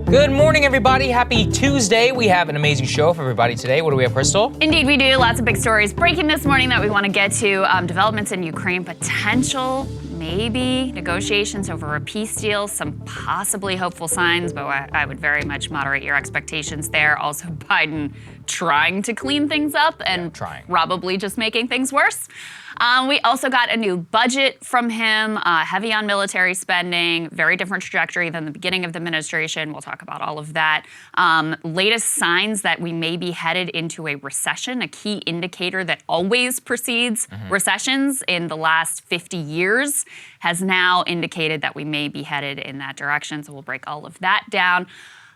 Good morning, everybody. Happy Tuesday. We have an amazing show for everybody today. What do we have, Krystal? Indeed, we do. Lots of big stories breaking this morning that we want to get to. Developments in Ukraine, potential, maybe, negotiations over a peace deal, some possibly hopeful signs, but I would very much moderate your expectations there. Also, Biden trying to clean things up and probably just making things worse. We also got a new budget from him, heavy on military spending, very different trajectory than the beginning of the administration. We'll talk about all of that. Latest signs that we may be headed into a recession, a key indicator that always precedes recessions in the last 50 years, has now indicated that we may be headed in that direction. So we'll break all of that down.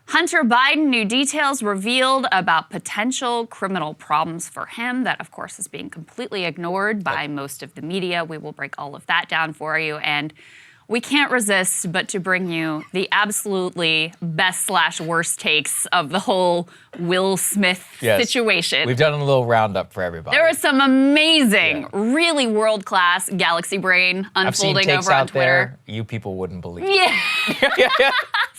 Hunter Biden, new details revealed about potential criminal problems for him. That, of course, is being completely ignored by most of the media. We will break all of that down for you. And we can't resist but to bring you the absolutely best/worst takes of the whole Will Smith situation. We've done a little roundup for everybody. There was some amazing, really world-class galaxy brain unfolding over on Twitter. There you people wouldn't believe. Yeah.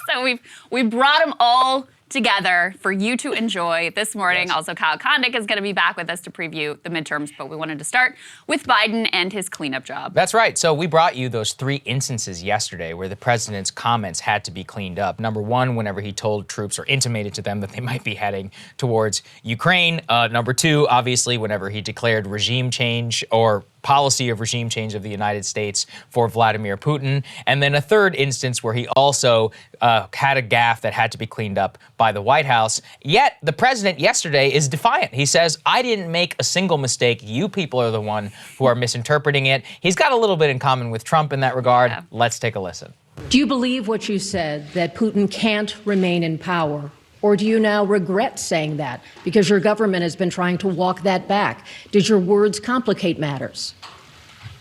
So we brought them all together for you to enjoy this morning. Yes. Also, Kondik is going to be back with us to preview the midterms, but we wanted to start with Biden and his cleanup job. That's right. So we brought you those 3 instances yesterday where the president's comments had to be cleaned up. Number 1, whenever he told troops or intimated to them that they might be heading towards Ukraine. Number 2, obviously, whenever he declared regime change or policy of regime change of the United States for Vladimir Putin. And then a 3rd instance where he also had a gaffe that had to be cleaned up by the White House. Yet the president yesterday is defiant. He says, I didn't make a single mistake. You people are the one who are misinterpreting it. He's got a little bit in common with Trump in that regard. Yeah. Let's take a listen. Do you believe what you said, that Putin can't remain in power? Or do you now regret saying that because your government has been trying to walk that back? Did your words complicate matters?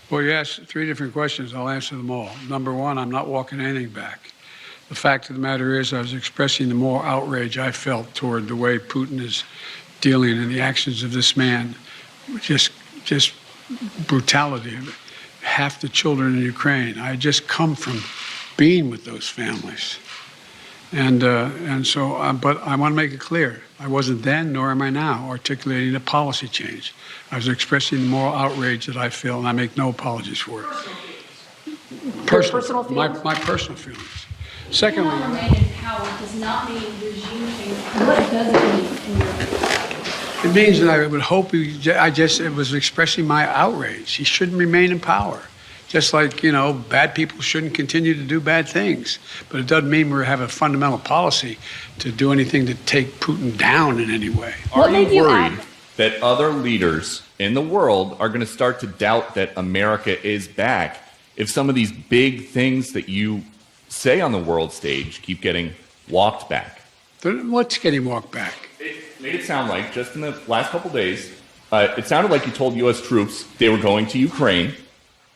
Well, you asked 3 different questions. I'll answer them all. Number 1, I'm not walking anything back. The fact of the matter is I was expressing the moral outrage I felt toward the way Putin is dealing in the actions of this man. Just brutality of half the children in Ukraine. I just come from being with those families. And so, but I want to make it clear, I wasn't then, nor am I now, articulating a policy change. I was expressing the moral outrage that I feel, and I make no apologies for it. Personal feelings? My personal feelings. Secondly, remain in power does not mean regime change. What does it mean in your opinion? It means that I would hope it was expressing my outrage. He shouldn't remain in power. Just like, bad people shouldn't continue to do bad things. But it doesn't mean we have a fundamental policy to do anything to take Putin down in any way. Are you worried that other leaders in the world are going to start to doubt that America is back if some of these big things that you say on the world stage keep getting walked back? What's getting walked back? It made it sound like, just in the last couple days, it sounded like you told U.S. troops they were going to Ukraine.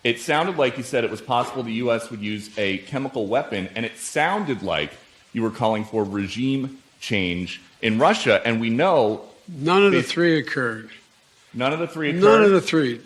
It sounded like you said it was possible the U.S. would use a chemical weapon, and it sounded like you were calling for regime change in Russia, and we know... None of the 3 occurred. None of the 3 occurred? None of the 3.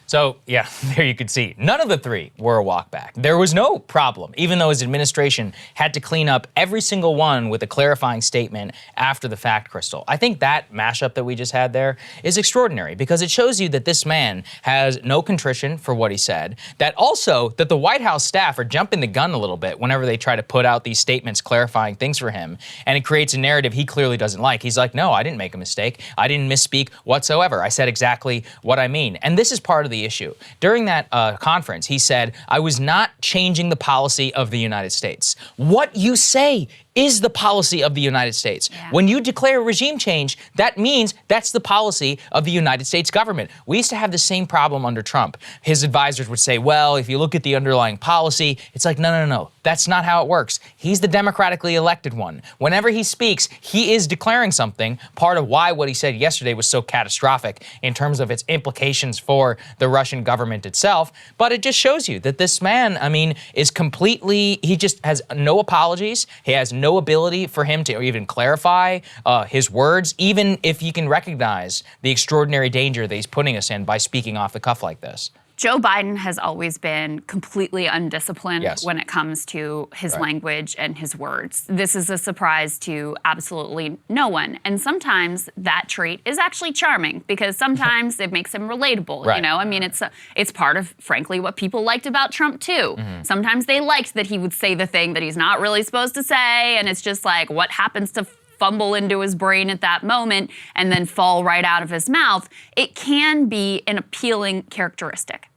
So, yeah, there you could see. None of the 3 were a walkback. There was no problem, even though his administration had to clean up every single one with a clarifying statement after the fact, Krystal. I think that mashup that we just had there is extraordinary because it shows you that this man has no contrition for what he said, that the White House staff are jumping the gun a little bit whenever they try to put out these statements clarifying things for him, and it creates a narrative he clearly doesn't like. He's like, no, I didn't make a mistake. I didn't misspeak whatsoever. I said exactly what I mean. And this is part of the issue. During that conference, he said, I was not changing the policy of the United States. What you say is the policy of the United States. Yeah. When you declare regime change, that means that's the policy of the United States government. We used to have the same problem under Trump. His advisors would say, well, if you look at the underlying policy, it's like, no. That's not how it works. He's the democratically elected one. Whenever he speaks, he is declaring something, part of why what he said yesterday was so catastrophic in terms of its implications for the Russian government itself. But it just shows you that this man, is completely, he just has no apologies. He has no ability for him to even clarify his words, even if you can recognize the extraordinary danger that he's putting us in by speaking off the cuff like this. Joe Biden has always been completely undisciplined when it comes to his language and his words. This is a surprise to absolutely no one. And sometimes that trait is actually charming because sometimes it makes him relatable. You know, I mean, it's part of, frankly, what people liked about Trump too. Sometimes they liked that he would say the thing that he's not really supposed to say, and it's just like what happens to fumble into his brain at that moment and then fall right out of his mouth. It can be an appealing characteristic.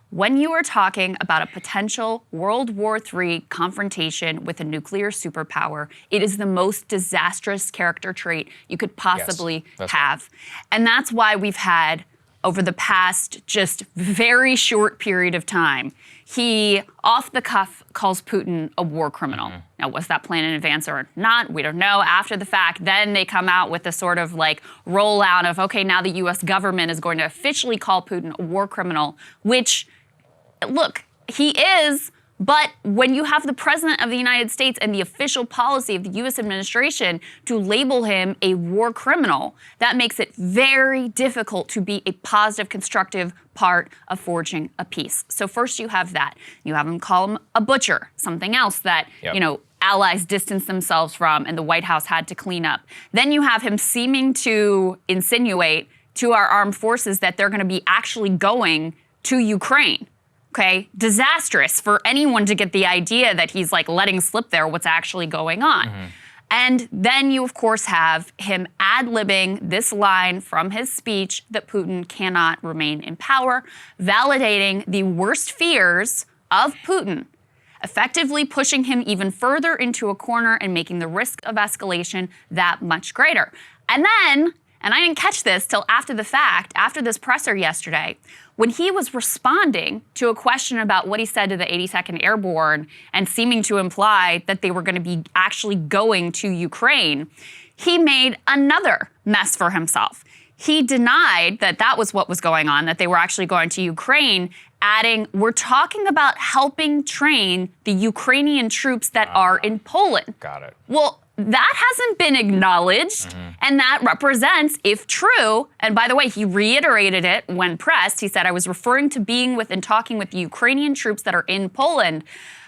When you are talking about a potential World War III confrontation with a nuclear superpower, it is the most disastrous character trait you could possibly have. And that's why we've had, over the past just very short period of time, he, off the cuff, calls Putin a war criminal. Now, was that planned in advance or not? We don't know. After the fact, then they come out with a sort of like rollout of, okay, now the U.S. government is going to officially call Putin a war criminal, which, look, he is. But when you have the president of the United States and the official policy of the U.S. administration to label him a war criminal, that makes it very difficult to be a positive, constructive part of forging a peace. So first you have that. You have him call him a butcher, something else that, you know, allies distanced themselves from and the White House had to clean up. Then you have him seeming to insinuate to our armed forces that they're going to be actually going to Ukraine. Okay, disastrous for anyone to get the idea that he's like letting slip there what's actually going on. And then you, of course, have him ad-libbing this line from his speech that Putin cannot remain in power, validating the worst fears of Putin, effectively pushing him even further into a corner and making the risk of escalation that much greater. And then, and I didn't catch this till after the fact, after this presser yesterday, when he was responding to a question about what he said to the 82nd Airborne and seeming to imply that they were going to be actually going to Ukraine, he made another mess for himself. He denied that that was what was going on, that they were actually going to Ukraine, adding, we're talking about helping train the Ukrainian troops that are in Poland. Got it. Well, that hasn't been acknowledged, and that represents, if true, and by the way, he reiterated it when pressed, he said, I was referring to being with and talking with the Ukrainian troops that are in Poland.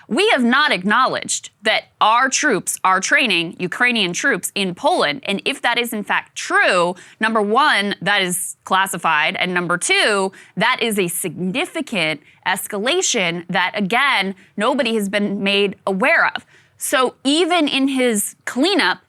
We have not acknowledged that our troops are training Ukrainian troops in Poland, and if that is in fact true, number one, that is classified, and number two, that is a significant escalation that, again, nobody has been made aware of. So even in his cleanup,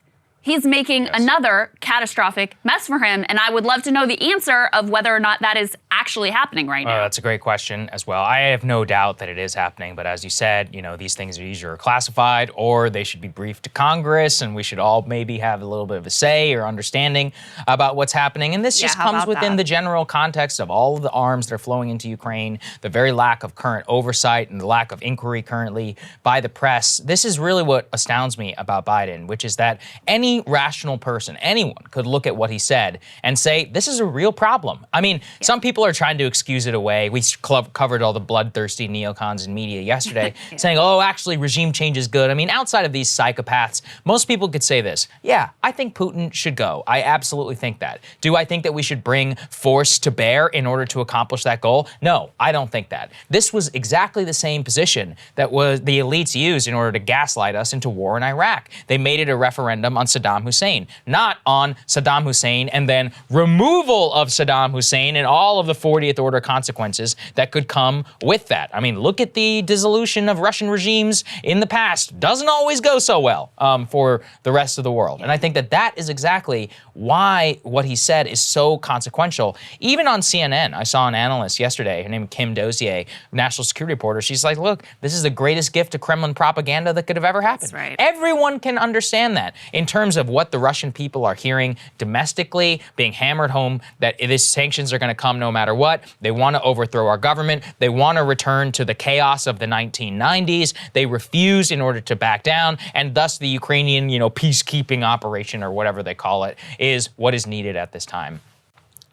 he's making another catastrophic mess for him. And I would love to know the answer of whether or not that is actually happening right now. That's a great question as well. I have no doubt that it is happening. But as you said, you know, these things are either classified or they should be briefed to Congress. And we should all maybe have a little bit of a say or understanding about what's happening. And this just comes within the general context of all of the arms that are flowing into Ukraine, the very lack of current oversight and the lack of inquiry currently by the press. This is really what astounds me about Biden, which is that any rational person, anyone, could look at what he said and say, this is a real problem. I mean, some people are trying to excuse it away. We covered all the bloodthirsty neocons in media yesterday saying, oh, actually, regime change is good. I mean, outside of these psychopaths, most people could say this. Yeah, I think Putin should go. I absolutely think that. Do I think that we should bring force to bear in order to accomplish that goal? No, I don't think that. This was exactly the same position that was the elites used in order to gaslight us into war in Iraq. They made it a referendum on Saddam Hussein, not on Saddam Hussein and then removal of Saddam Hussein and all of the 40th order consequences that could come with that. I mean, look at the dissolution of Russian regimes in the past. Doesn't always go so well for the rest of the world. And I think that that is exactly why what he said is so consequential. Even on CNN, I saw an analyst yesterday, her name is Kim Dozier, national security reporter. She's like, look, this is the greatest gift to Kremlin propaganda that could have ever happened. That's right. Everyone can understand that in terms of what the Russian people are hearing domestically, being hammered home that these sanctions are going to come no matter what. They want to overthrow our government. They want to return to the chaos of the 1990s. They refuse in order to back down, and thus the Ukrainian, peacekeeping operation or whatever they call it is what is needed at this time.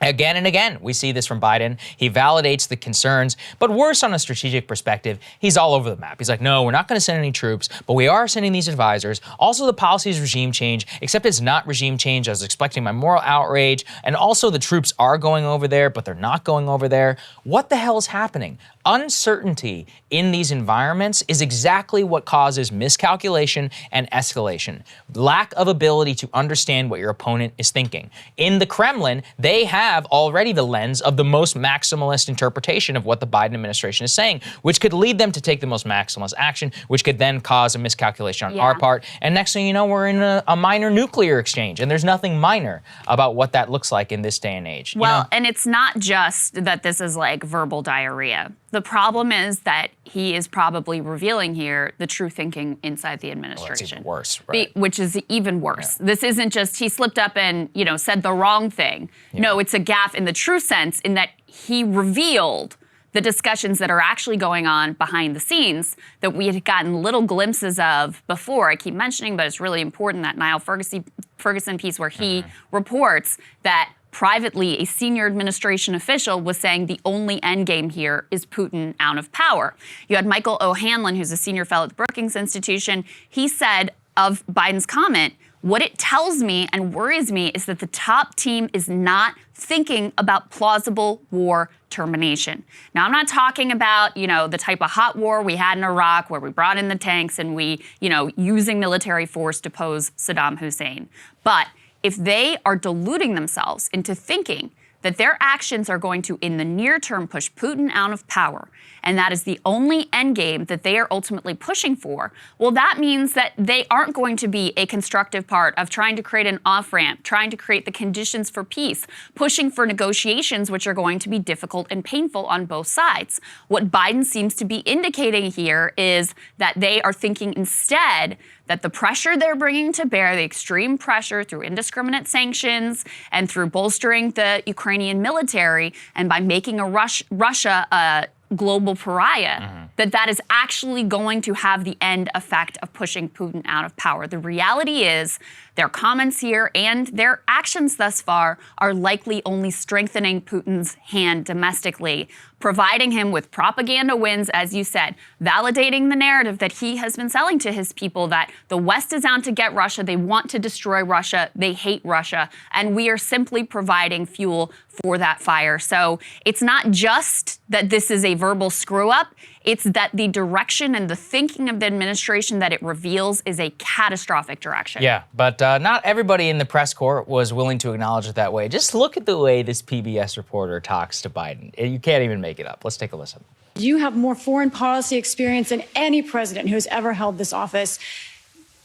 Again and again, we see this from Biden. He validates the concerns, but worse on a strategic perspective, he's all over the map. He's like, no, we're not going to send any troops, but we are sending these advisors. Also, the policy is regime change, except it's not regime change. I was expecting my moral outrage. And also, the troops are going over there, but they're not going over there. What the hell is happening? Uncertainty in these environments is exactly what causes miscalculation and escalation. Lack of ability to understand what your opponent is thinking. In the Kremlin, they have already the lens of the most maximalist interpretation of what the Biden administration is saying, which could lead them to take the most maximalist action, which could then cause a miscalculation on our part. And next thing you know, we're in a minor nuclear exchange, and there's nothing minor about what that looks like in this day and age. Well, and it's not just that this is like verbal diarrhea. The problem is that he is probably revealing here the true thinking inside the administration. Well, that's even worse, right? Which is even worse. Yeah. This isn't just he slipped up and, said the wrong thing. Yeah. No, it's a gaffe in the true sense in that he revealed the discussions that are actually going on behind the scenes that we had gotten little glimpses of before. I keep mentioning, but it's really important, that Niall Ferguson piece where he reports that privately, a senior administration official was saying the only end game here is Putin out of power. You had Michael O'Hanlon, who's a senior fellow at the Brookings Institution. He said of Biden's comment, what it tells me and worries me is that the top team is not thinking about plausible war termination. Now, I'm not talking about, the type of hot war we had in Iraq where we brought in the tanks and we, using military force to pose Saddam Hussein. But if they are deluding themselves into thinking that their actions are going to, in the near term, push Putin out of power, and that is the only end game that they are ultimately pushing for, well, that means that they aren't going to be a constructive part of trying to create an off-ramp, trying to create the conditions for peace, pushing for negotiations which are going to be difficult and painful on both sides. What Biden seems to be indicating here is that they are thinking instead that the pressure they're bringing to bear, the extreme pressure through indiscriminate sanctions and through bolstering the Ukrainian military, and by making Russia a global pariah, that is actually going to have the end effect of pushing Putin out of power. The reality is their comments here and their actions thus far are likely only strengthening Putin's hand domestically, providing him with propaganda wins, as you said, validating the narrative that he has been selling to his people that the West is out to get Russia, they want to destroy Russia, they hate Russia, and we are simply providing fuel for that fire. So it's not just that this is a verbal screw-up, it's that the direction and the thinking of the administration that it reveals is a catastrophic direction. Yeah, but not everybody in the press corps was willing to acknowledge it that way. Just look at the way this PBS reporter talks to Biden. You can't even make it up. Let's take a listen. You have more foreign policy experience than any president who has ever held this office.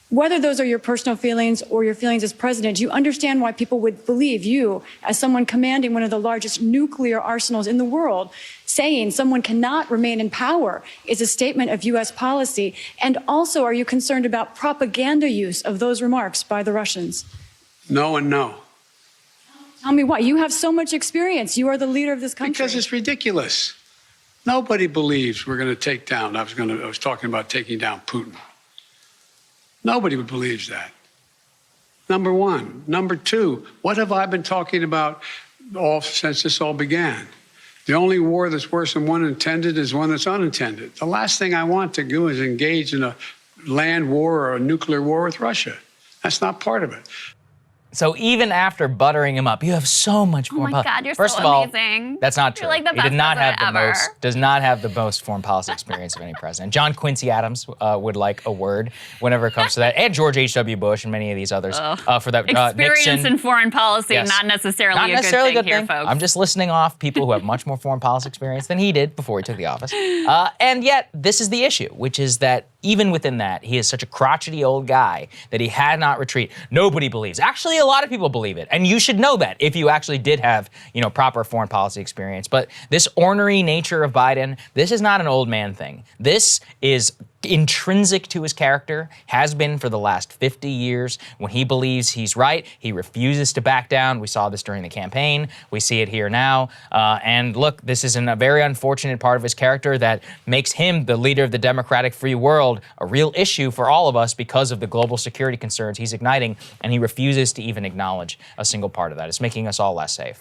Whether those are your personal feelings or your feelings as president, do you understand why people would believe you, as someone commanding one of the largest nuclear arsenals in the world, saying someone cannot remain in power is a statement of U.S. policy? And also, are you concerned about propaganda use of those remarks by the Russians? No and no. Tell me why. You have so much experience. You are the leader of this country. Because it's ridiculous. Nobody believes we're going to take down. I was talking about taking down Putin. Nobody believes that. Number one. Number two, what have I been talking about since this all began? The only war that's worse than one intended is one that's unintended. The last thing I want to do is engage in a land war or a nuclear war with Russia. That's not part of it. So even after buttering him up, you have so much more. Oh my God, you're First so of all, amazing. That's not true. You're like the He best did not have president the ever. does not have the most foreign policy experience of any president. John Quincy Adams would like a word whenever it comes to that, and George H.W. Bush and many of these others for that. Experience Nixon. in foreign policy, Yes. not necessarily Not a necessarily good thing here, folks. I'm just listing off people who have much more foreign policy experience than he did before he took the office. And yet, this is the issue, which is that even within that, he is such a crotchety old guy that he had not retreated. Nobody believes. Actually, a lot of people believe it. And you should know that if you actually did have, proper foreign policy experience. But this ornery nature of Biden, this is not an old man thing. This is intrinsic to his character, has been for the last 50 years. When he believes he's right, he refuses to back down. We saw this during the campaign. We see it here now. And look, this is a very unfortunate part of his character that makes him the leader of the democratic free world a real issue for all of us because of the global security concerns he's igniting, and he refuses to even acknowledge a single part of that. It's making us all less safe.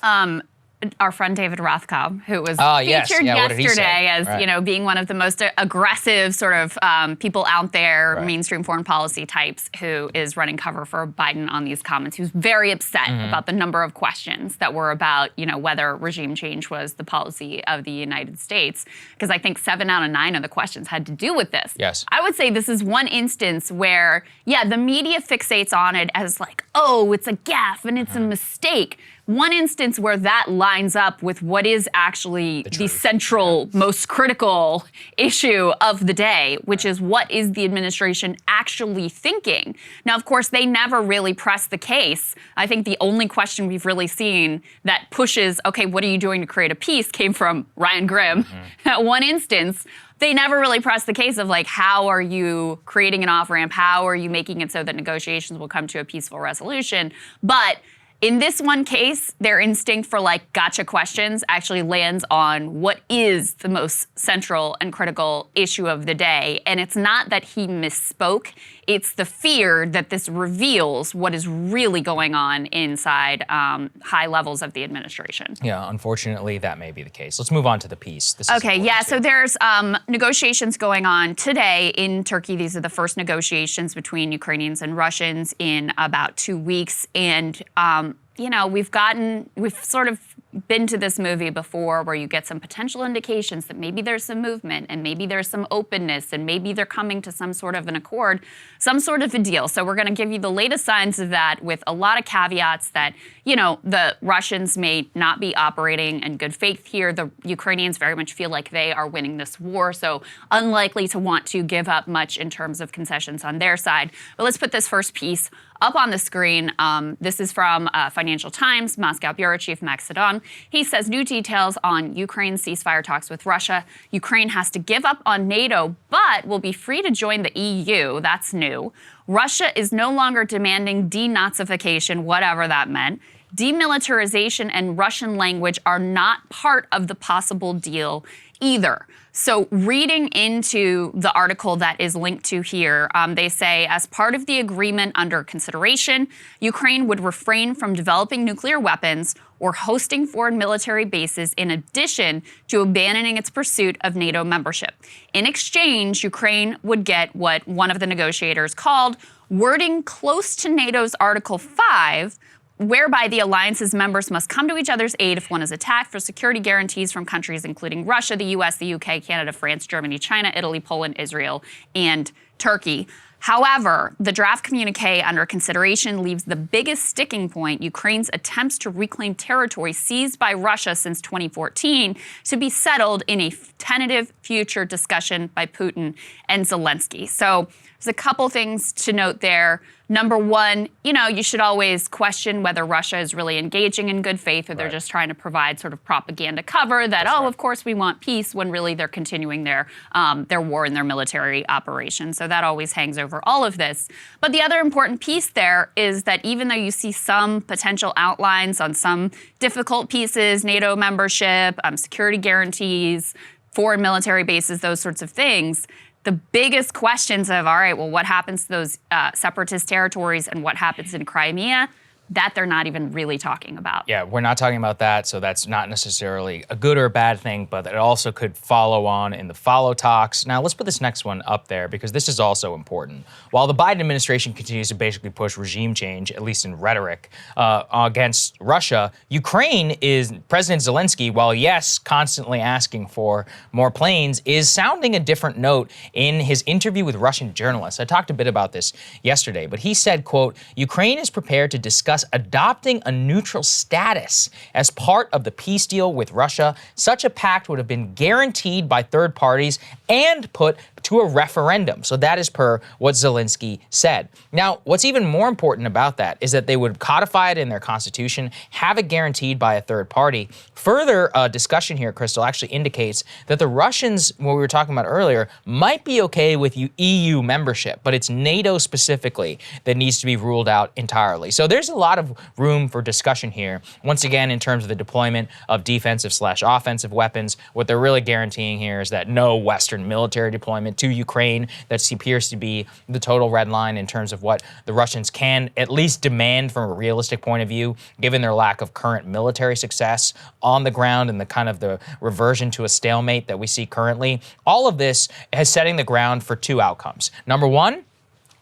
our friend David Rothkopf, who was yes. featured Yeah, what did he say? yesterday as Right. being one of the most aggressive sort of people out there, Right. mainstream foreign policy types, who is running cover for Biden on these comments. He was very upset about the number of questions that were about whether regime change was the policy of the United States, because I think 7 out of 9 of the questions had to do with this. Yes. I would say this is one instance where, the media fixates on it as like, oh, it's a gaffe and it's a mistake. One instance where that lines up with what is actually the central, most critical issue of the day, which is what is the administration actually thinking? Now, of course, they never really press the case. I think the only question we've really seen that pushes, okay, what are you doing to create a peace, came from Ryan Grimm. At one instance, they never really pressed the case of like, how are you creating an off-ramp? How are you making it so that negotiations will come to a peaceful resolution? But in this one case, their instinct for like gotcha questions actually lands on what is the most central and critical issue of the day. And it's not that he misspoke. It's the fear that this reveals what is really going on inside high levels of the administration. Yeah, unfortunately, that may be the case. Let's move on to the peace. This is Okay, important, so too. there's negotiations going on today in Turkey. These are the first negotiations between Ukrainians and Russians in about 2 weeks. And, we've sort of been to this movie before where you get some potential indications that maybe there's some movement and maybe there's some openness and maybe they're coming to some sort of an accord, some sort of a deal. So we're going to give you the latest signs of that with a lot of caveats that, the Russians may not be operating in good faith here. The Ukrainians very much feel like they are winning this war, so unlikely to want to give up much in terms of concessions on their side. But let's put this first piece up on the screen. This is from Financial Times, Moscow Bureau Chief Max Sedon. He says new details on Ukraine's ceasefire talks with Russia. Ukraine has to give up on NATO, but will be free to join the EU. That's new. Russia is no longer demanding denazification, whatever that meant. Demilitarization and Russian language are not part of the possible deal either. So reading into the article that is linked to here, they say, as part of the agreement under consideration, Ukraine would refrain from developing nuclear weapons or hosting foreign military bases in addition to abandoning its pursuit of NATO membership. In exchange, Ukraine would get what one of the negotiators called wording close to NATO's Article 5, whereby the alliance's members must come to each other's aid if one is attacked, for security guarantees from countries including Russia, the US, the UK, Canada, France, Germany, China, Italy, Poland, Israel, and Turkey. However, the draft communique under consideration leaves the biggest sticking point, Ukraine's attempts to reclaim territory seized by Russia since 2014, to be settled in a tentative future discussion by Putin and Zelensky. So there's a couple things to note there. Number one, you should always question whether Russia is really engaging in good faith or they're just trying to provide sort of propaganda cover that, of course we want peace, when really they're continuing their war and their military operation. So that always hangs over all of this. But the other important piece there is that even though you see some potential outlines on some difficult pieces, NATO membership, security guarantees, foreign military bases, those sorts of things, the biggest questions of, all right, well, what happens to those separatist territories and what happens in Crimea, that they're not even really talking about. Yeah, we're not talking about that, so that's not necessarily a good or a bad thing, but it also could follow on in the follow talks. Now, let's put this next one up there because this is also important. While the Biden administration continues to basically push regime change, at least in rhetoric, against Russia, Ukraine is, President Zelensky, while yes, constantly asking for more planes, is sounding a different note in his interview with Russian journalists. I talked a bit about this yesterday, but he said, quote, Ukraine is prepared to discuss adopting a neutral status as part of the peace deal with Russia. Such a pact would have been guaranteed by third parties and put to a referendum. So that is per what Zelensky said. Now, what's even more important about that is that they would codify it in their constitution, have it guaranteed by a third party. Further discussion here, Krystal, actually indicates that the Russians, what we were talking about earlier, might be okay with EU membership, but it's NATO specifically that needs to be ruled out entirely. So there's a lot of room for discussion here. Once again, in terms of the deployment of defensive/offensive weapons, what they're really guaranteeing here is that no Western military deployment to Ukraine. That appears to be the total red line in terms of what the Russians can at least demand from a realistic point of view, given their lack of current military success on the ground and the kind of the reversion to a stalemate that we see currently. All of this is setting the ground for two outcomes. Number one,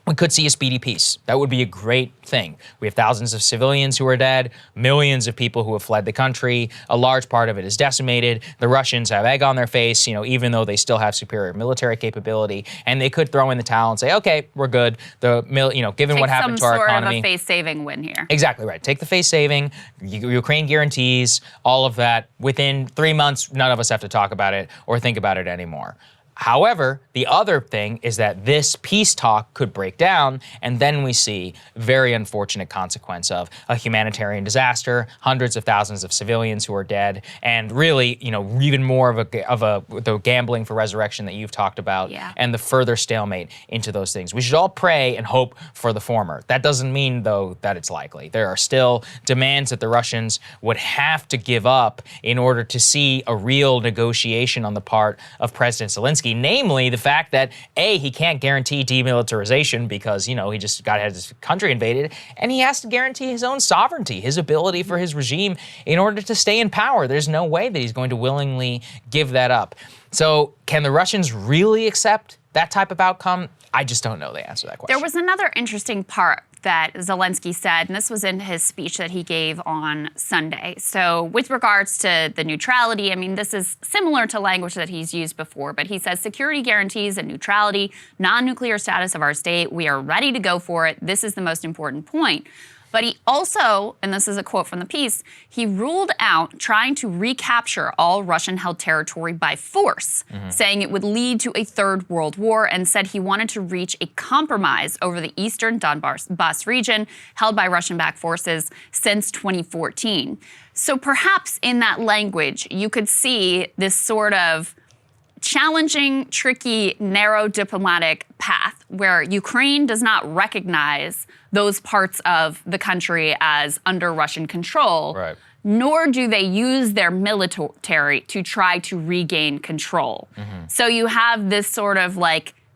we could see a speedy peace. That would be a great thing. We have thousands of civilians who are dead, millions of people who have fled the country. A large part of it is decimated. The Russians have egg on their face, even though they still have superior military capability, and they could throw in the towel and say, okay, we're good. Given what happened to our economy. Take some sort of a face-saving win here. Exactly right. Take the face-saving, Ukraine guarantees, all of that. Within 3 months, none of us have to talk about it or think about it anymore. However, the other thing is that this peace talk could break down, and then we see very unfortunate consequence of a humanitarian disaster, hundreds of thousands of civilians who are dead, and really, even more of the gambling for resurrection that you've talked about, and the further stalemate into those things. We should all pray and hope for the former. That doesn't mean, though, that it's likely. There are still demands that the Russians would have to give up in order to see a real negotiation on the part of President Zelensky. Namely, the fact that, A, he can't guarantee demilitarization because, he just had his country invaded, and he has to guarantee his own sovereignty, his ability for his regime in order to stay in power. There's no way that he's going to willingly give that up. So can the Russians really accept that type of outcome? I just don't know the answer to that question. There was another interesting part that Zelensky said, and this was in his speech that he gave on Sunday. So with regards to the neutrality, this is similar to language that he's used before, but he says security guarantees and neutrality, non-nuclear status of our state. We are ready to go for it. This is the most important point. But he also, and this is a quote from the piece, he ruled out trying to recapture all Russian-held territory by force, saying it would lead to a third world war, and said he wanted to reach a compromise over the eastern Donbass region held by Russian-backed forces since 2014. So perhaps in that language, you could see this sort of challenging, tricky, narrow diplomatic path where Ukraine does not recognize those parts of the country as under Russian control, right, nor do they use their military to try to regain control. So you have this sort of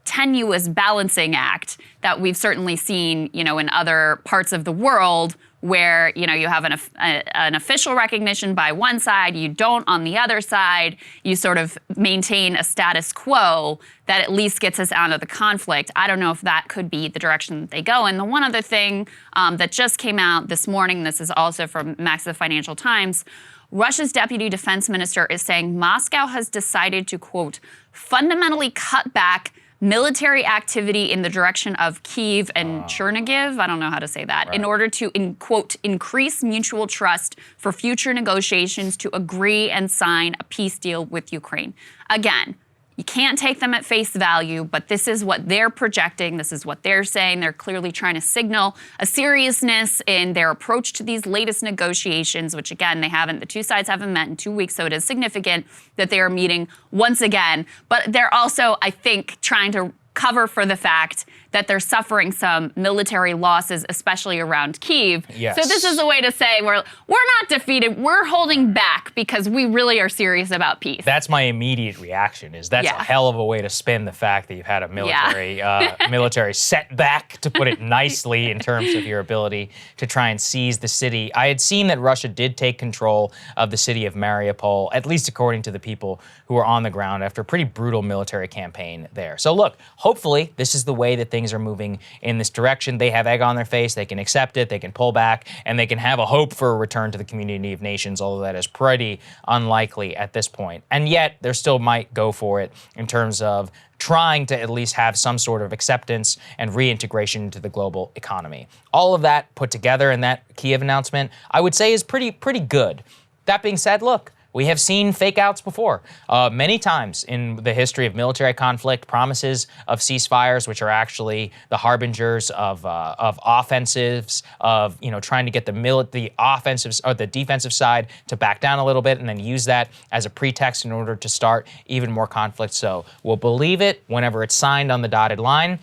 tenuous balancing act that we've certainly seen, in other parts of the world where, you have an official recognition by one side, you don't on the other side, you sort of maintain a status quo that at least gets us out of the conflict. I don't know if that could be the direction that they go. And the one other thing that just came out this morning, this is also from Max of the Financial Times, Russia's deputy defense minister is saying Moscow has decided to, quote, fundamentally cut back military activity in the direction of Kyiv and Chernihiv, I don't know how to say that, in order to, quote, increase mutual trust for future negotiations to agree and sign a peace deal with Ukraine. Again, you can't take them at face value, but this is what they're projecting. This is what they're saying. They're clearly trying to signal a seriousness in their approach to these latest negotiations, which again, the two sides haven't met in 2 weeks, so it is significant that they are meeting once again. But they're also, I think, trying to cover for the fact that they're suffering some military losses, especially around Kyiv. Yes. So this is a way to say we're not defeated, we're holding back because we really are serious about peace. That's my immediate reaction, that's a hell of a way to spin the fact that you've had a military setback, to put it nicely, in terms of your ability to try and seize the city. I had seen that Russia did take control of the city of Mariupol, at least according to the people who are on the ground, after a pretty brutal military campaign there. So look, hopefully this is the way that things are moving in this direction. They have egg on their face, they can accept it, they can pull back, and they can have a hope for a return to the community of nations, although that is pretty unlikely at this point. And yet, there still might go for it in terms of trying to at least have some sort of acceptance and reintegration into the global economy. All of that put together in that Kyiv announcement, I would say is pretty good. That being said, look, we have seen fake outs before. Many times in the history of military conflict, promises of ceasefires, which are actually the harbingers of offensives, of trying to get the offensive or the defensive side to back down a little bit, and then use that as a pretext in order to start even more conflict. So we'll believe it whenever it's signed on the dotted line.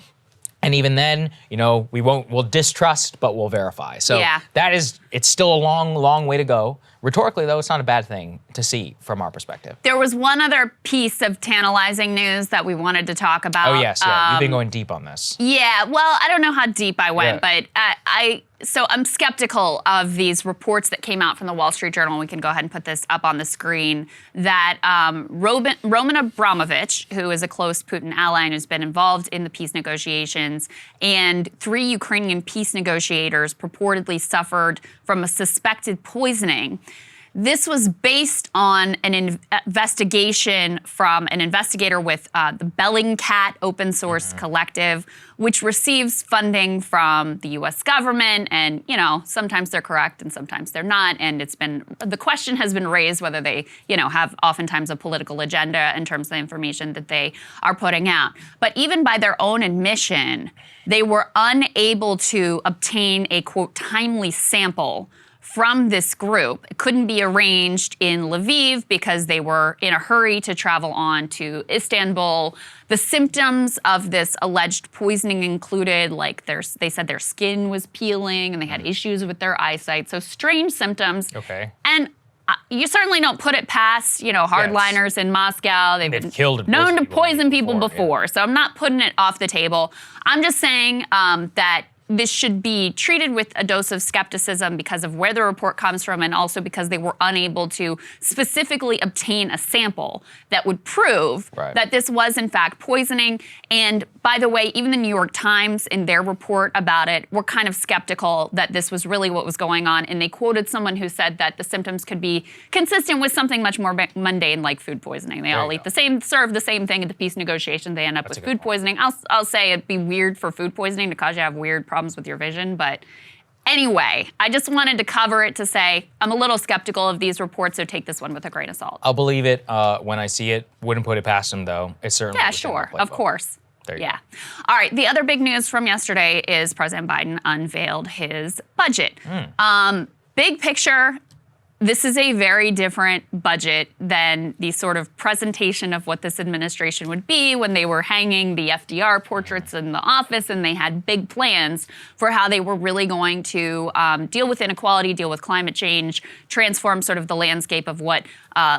And even then, we'll distrust, but we'll verify. So it's still a long, long way to go. Rhetorically, though, it's not a bad thing to see from our perspective. There was one other piece of tantalizing news that we wanted to talk about. Oh, yes, yeah. You've been going deep on this. Yeah, well, I don't know how deep I went, but so I'm skeptical of these reports that came out from the Wall Street Journal. We can go ahead and put this up on the screen. That Roman Abramovich, who is a close Putin ally and has been involved in the peace negotiations, and 3 Ukrainian peace negotiators purportedly suffered from a suspected poisoning. This was based on an investigation from an investigator with the Bellingcat open source collective, which receives funding from the U.S. government. And, you know, sometimes they're correct and sometimes they're not. And the question has been raised whether they, you know, have oftentimes a political agenda in terms of the information that they are putting out. But even by their own admission, they were unable to obtain a, quote, timely sample from this group. It couldn't be arranged in Lviv because they were in a hurry to travel on to Istanbul. The symptoms of this alleged poisoning included, like, they said their skin was peeling and they had issues with their eyesight. So strange symptoms. Okay. And you certainly don't put it past, you know, hardliners in Moscow. They've been known to poison people before. Yeah. So I'm not putting it off the table. I'm just saying that this should be treated with a dose of skepticism because of where the report comes from and also because they were unable to specifically obtain a sample that would prove that this was in fact poisoning. And by the way, even the New York Times in their report about it were kind of skeptical that this was really what was going on. And they quoted someone who said that the symptoms could be consistent with something much more mundane like food poisoning. They all eat the same, serve the same thing at the peace negotiation. They end up with food poisoning. I'll say it'd be weird for food poisoning to cause you to have weird problems with your vision. But anyway, I just wanted to cover it to say I'm a little skeptical of these reports, so take this one with a grain of salt. I'll believe it when I see it. Wouldn't put it past them, though. It's certainly sure, of course. There you go. All right, the other big news from yesterday is President Biden unveiled his budget. Big picture, this is a very different budget than the sort of presentation of what this administration would be when they were hanging the FDR portraits in the office and they had big plans for how they were really going to deal with inequality, deal with climate change, transform sort of the landscape of what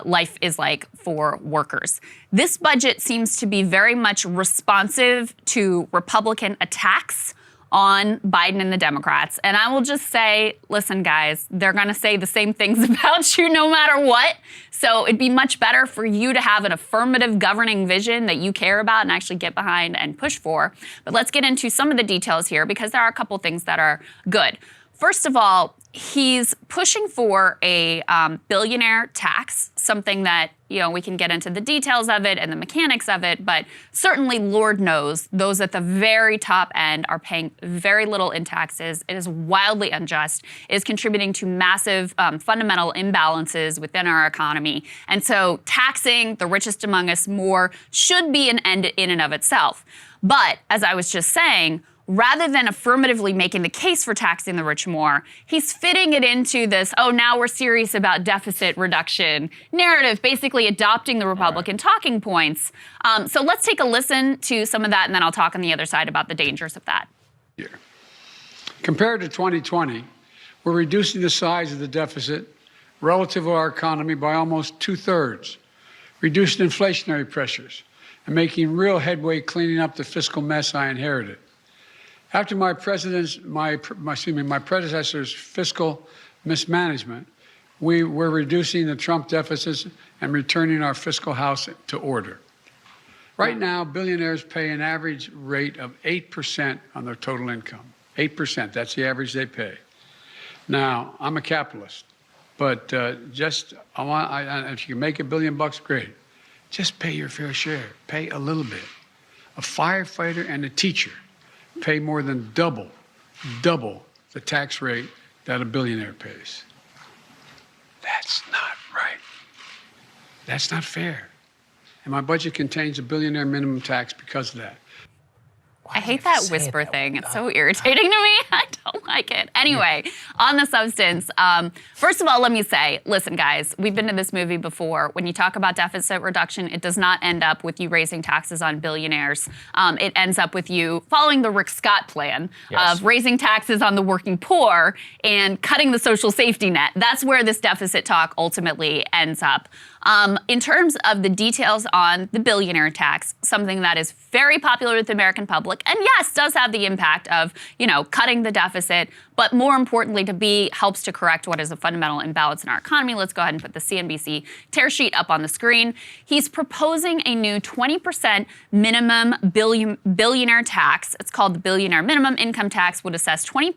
life is like for workers. This budget seems to be very much responsive to Republican attacks on Biden and the Democrats. And I will just say, listen, guys, they're going to say the same things about you no matter what. So it'd be much better for you to have an affirmative governing vision that you care about and actually get behind and push for. But let's get into some of the details here because there are a couple things that are good. First of all, he's pushing for a billionaire tax, something that, you know, we can get into the details of it and the mechanics of it, but certainly, Lord knows, those at the very top end are paying very little in taxes. It is wildly unjust. It is contributing to massive fundamental imbalances within our economy. And so taxing the richest among us more should be an end in and of itself. But as I was just saying, rather than affirmatively making the case for taxing the rich more, he's fitting it into this, oh, now we're serious about deficit reduction narrative, basically adopting the Republican talking points. So let's take a listen to some of that, and then I'll talk on the other side about the dangers of that. Compared to 2020, we're reducing the size of the deficit relative to our economy by almost 2/3, reducing inflationary pressures, and making real headway cleaning up the fiscal mess I inherited. After my predecessor's fiscal mismanagement, we were reducing the Trump deficits and returning our fiscal house to order. Right now, billionaires pay an average rate of 8% on their total income. 8%, that's the average they pay. Now, I'm a capitalist, but if you can make $1 billion, great. Just pay your fair share. Pay a little bit. A firefighter and a teacher pay more than double the tax rate that a billionaire pays. That's not right. That's not fair. And my budget contains a billionaire minimum tax because of that. I hate that whisper thing. It's so irritating to me. I don't like it. Anyway, on the substance, first of all, let me say, listen, guys, we've been to this movie before. When you talk about deficit reduction, it does not end up with you raising taxes on billionaires. It ends up with you following the Rick Scott plan of raising taxes on the working poor and cutting the social safety net. That's where this deficit talk ultimately ends up. In terms of the details on the billionaire tax, something that is very popular with the American public, and yes, does have the impact of, cutting the deficit, but more importantly, helps to correct what is a fundamental imbalance in our economy. Let's go ahead and put the CNBC tear sheet up on the screen. He's proposing a new 20% minimum billionaire tax. It's called the billionaire minimum income tax, would assess 20%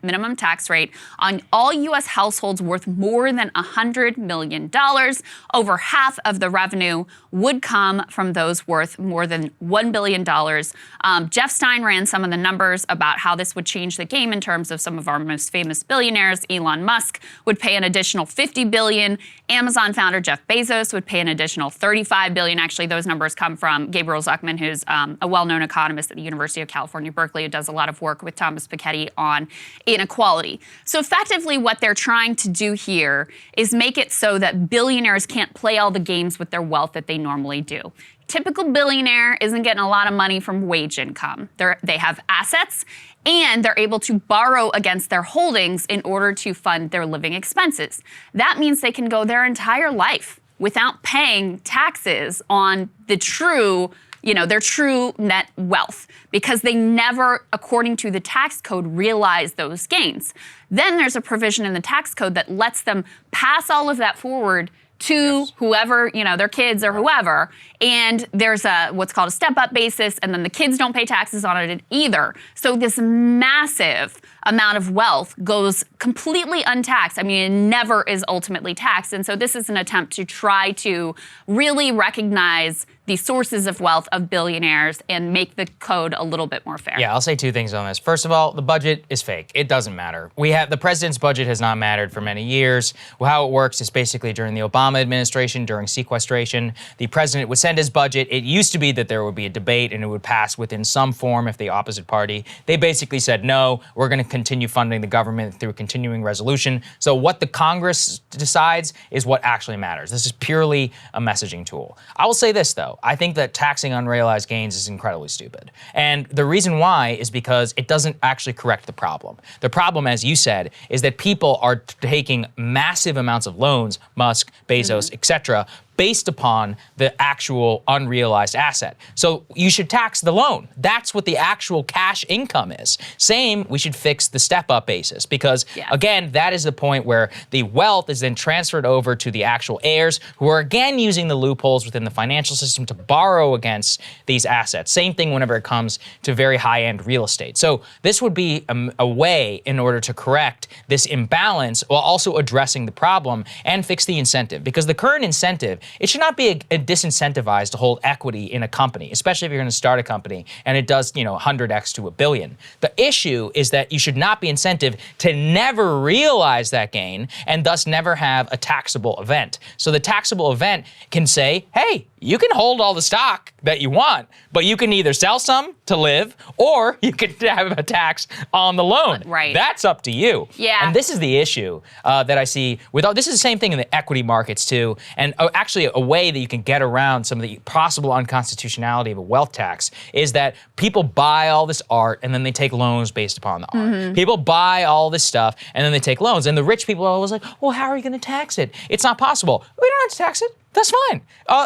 minimum tax rate on all U.S. households worth more than $100 million. Over half of the revenue would come from those worth more than $1 billion. Jeff Stein ran some of the numbers about how this would change the game in terms of some of our most famous billionaires. Elon Musk would pay an additional $50 billion. Amazon founder Jeff Bezos would pay an additional $35 billion. Actually, those numbers come from Gabriel Zuckman, who's a well-known economist at the University of California, Berkeley, who does a lot of work with Thomas Piketty on inequality. So effectively what they're trying to do here is make it so that billionaires can't play all the games with their wealth that they normally do. Typical billionaire isn't getting a lot of money from wage income. They have assets and they're able to borrow against their holdings in order to fund their living expenses. That means they can go their entire life without paying taxes on their true net wealth, because they never, according to the tax code, realize those gains. Then there's a provision in the tax code that lets them pass all of that forward to whoever, their kids or whoever, and there's what's called a step-up basis, and then the kids don't pay taxes on it either. So this massive amount of wealth goes completely untaxed. I mean, it never is ultimately taxed, and so this is an attempt to try to really recognize the sources of wealth of billionaires and make the code a little bit more fair. Yeah, I'll say two things on this. First of all, the budget is fake. It doesn't matter. The president's budget has not mattered for many years. How it works is basically during the Obama administration, during sequestration, the president would send his budget. It used to be that there would be a debate and it would pass within some form if the opposite party. They basically said, no, we're going to continue funding the government through continuing resolution. So what the Congress decides is what actually matters. This is purely a messaging tool. I will say this, though. I think that taxing unrealized gains is incredibly stupid. And the reason why is because it doesn't actually correct the problem. The problem, as you said, is that people are taking massive amounts of loans, Musk, Bezos, etc., based upon the actual unrealized asset. So you should tax the loan. That's what the actual cash income is. Same, we should fix the step-up basis because, again, that is the point where the wealth is then transferred over to the actual heirs who are, again, using the loopholes within the financial system to borrow against these assets. Same thing whenever it comes to very high-end real estate. So this would be a way in order to correct this imbalance while also addressing the problem and fix the incentive, because the current incentive, it should not be a disincentivized to hold equity in a company, especially if you're going to start a company and it does, 100x to $1 billion. The issue is that you should not be incentive to never realize that gain and thus never have a taxable event. So the taxable event can say, hey, you can hold all the stock that you want, but you can either sell some to live or you can have a tax on the loan. Right. That's up to you. Yeah. And this is the issue that I see with all, this is the same thing in the equity markets too. And actually a way that you can get around some of the possible unconstitutionality of a wealth tax is that people buy all this art and then they take loans based upon the art. Mm-hmm. People buy all this stuff and then they take loans. And the rich people are always like, well, how are you going to tax it? It's not possible. We don't have to tax it. That's fine.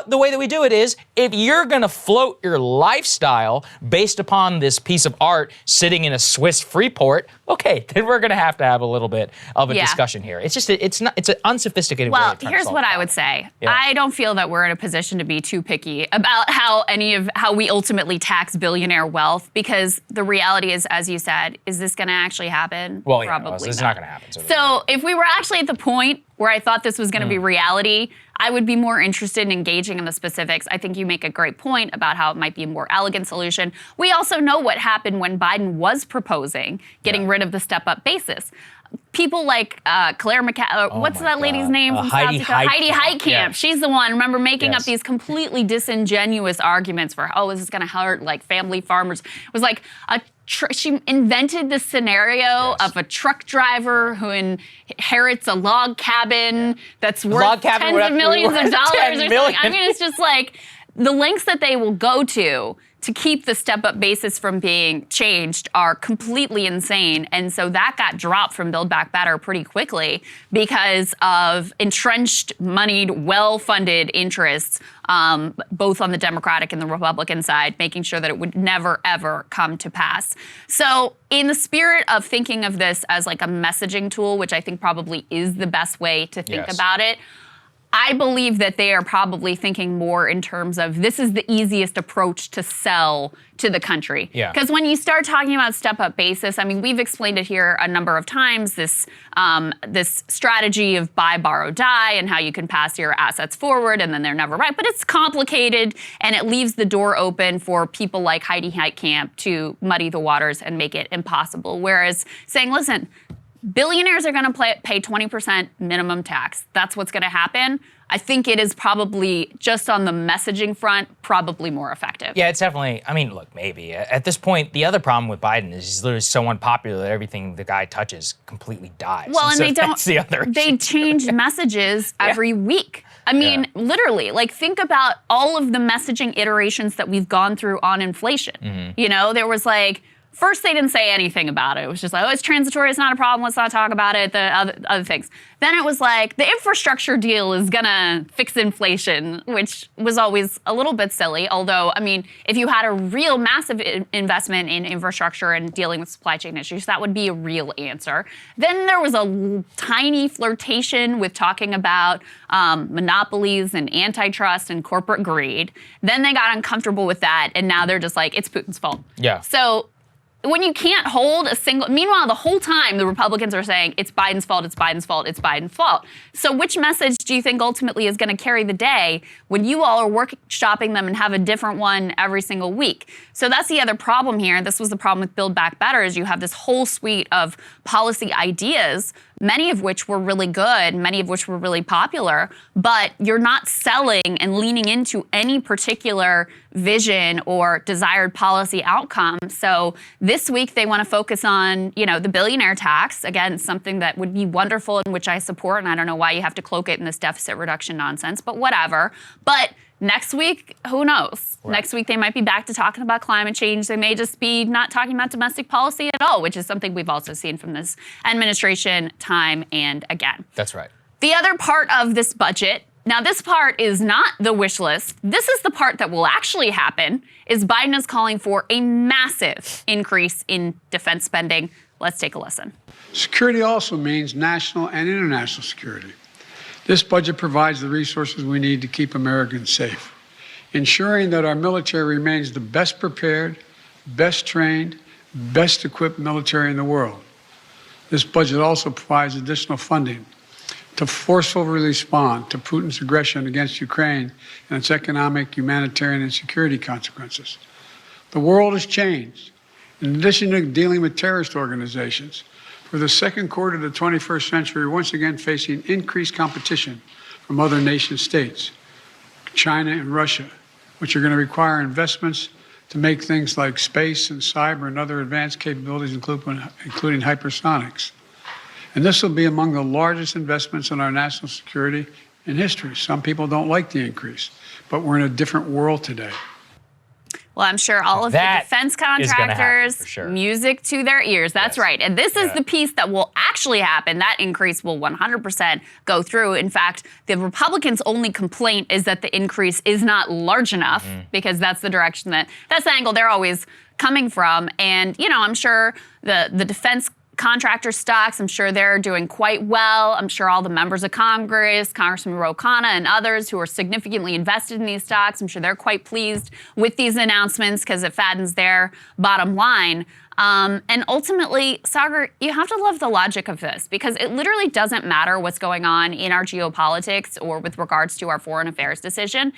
The way that we do it is if you're going to float your lifestyle based upon this piece of art sitting in a Swiss free port, okay, then we're going to have a little bit of a discussion here. It's just, it's an unsophisticated way of trying to solve here's what the I problem. would say. Yeah. I don't feel that we're in a position to be too picky about how we ultimately tax billionaire wealth, because the reality is, as you said, is this going to actually happen? Well, yeah, Probably it's not. not going to happen. So if we were actually at the point where I thought this was going to be reality, I would be more interested in engaging in the specifics. I think you make a great point about how it might be a more elegant solution. We also know what happened when Biden was proposing getting rid of the step-up basis. People like Claire what's that lady's name from Heidi South Dakota? Heidi Heitkamp. Heitkamp. Yeah. She's the one, remember, making up Yes. these completely disingenuous arguments for, this is going to hurt like family farmers. It was like a she invented this scenario of a truck driver who inherits a log cabin that's worth tens of millions of dollars or something. I mean, it's just like the lengths that they will go to keep the step-up basis from being changed are completely insane. And so that got dropped from Build Back Better pretty quickly because of entrenched, moneyed, well-funded interests, both on the Democratic and the Republican side, making sure that it would never, ever come to pass. So in the spirit of thinking of this as like a messaging tool, which I think probably is the best way to think about it, I believe that they are probably thinking more in terms of this is the easiest approach to sell to the country. Because when you start talking about step-up basis, I mean, we've explained it here a number of times, this strategy of buy, borrow, die, and how you can pass your assets forward and then they're never right. But it's complicated, and it leaves the door open for people like Heidi Heitkamp to muddy the waters and make it impossible. Whereas saying, listen, billionaires are going to pay 20% minimum tax. That's what's going to happen. I think it is probably, just on the messaging front, probably more effective. Yeah, it's definitely, I mean, look, maybe. At this point, the other problem with Biden is he's literally so unpopular that everything the guy touches completely dies. Well, and so they don't, that's the other they issue. change messages every week. I mean, literally, like, think about all of the messaging iterations that we've gone through on inflation. You know, there was like, first, they didn't say anything about it. It was just like, oh, it's transitory, it's not a problem, let's not talk about it, the other things. Then it was like, the infrastructure deal is gonna fix inflation, which was always a little bit silly. Although, I mean, if you had a real massive investment in infrastructure and dealing with supply chain issues, that would be a real answer. Then there was a tiny flirtation with talking about monopolies and antitrust and corporate greed. Then they got uncomfortable with that, and now they're just like, it's Putin's fault. So when you can't hold a single, meanwhile, the whole time the Republicans are saying it's Biden's fault, it's Biden's fault, it's Biden's fault. So which message do you think ultimately is going to carry the day when you all are workshopping them and have a different one every single week? So that's the other problem here. This was the problem with Build Back Better, is you have this whole suite of policy ideas, many of which were really good, many of which were really popular, but you're not selling and leaning into any particular vision or desired policy outcome. So this week they want to focus on, you know, the billionaire tax. Again, something that would be wonderful and which I support, and I don't know why you have to cloak it in this deficit reduction nonsense, but whatever. But next week, who knows? Next week, they might be back to talking about climate change. They may just be not talking about domestic policy at all, which is something we've also seen from this administration time and again. That's right. The other part of this budget, now this part is not the wish list. This is the part that will actually happen, is Biden is calling for a massive increase in defense spending. Let's take a listen. Security also means national and international security. This budget provides the resources we need to keep Americans safe, ensuring that our military remains the best prepared, best trained, best equipped military in the world. This budget also provides additional funding to forcefully respond to Putin's aggression against Ukraine and its economic, humanitarian, and security consequences. The world has changed. In addition to dealing with terrorist organizations, for the second quarter of the 21st century, we're once again facing increased competition from other nation states, China and Russia, which are going to require investments to make things like space and cyber and other advanced capabilities, including hypersonics. And this will be among the largest investments in our national security in history. Some people don't like the increase, but we're in a different world today. Well, I'm sure all of the defense contractors, music to their ears. That's right. And this is the piece that will actually happen. That increase will 100% go through. In fact, the Republicans' only complaint is that the increase is not large enough, because that's the direction that's the angle they're always coming from. And, you know, I'm sure the defense contractor stocks, I'm sure they're doing quite well. I'm sure all the members of Congress, Congressman Ro Khanna and others who are significantly invested in these stocks, I'm sure they're quite pleased with these announcements because it fattens their bottom line. And ultimately, Saagar, you have to love the logic of this, because it literally doesn't matter what's going on in our geopolitics or with regards to our foreign affairs decision.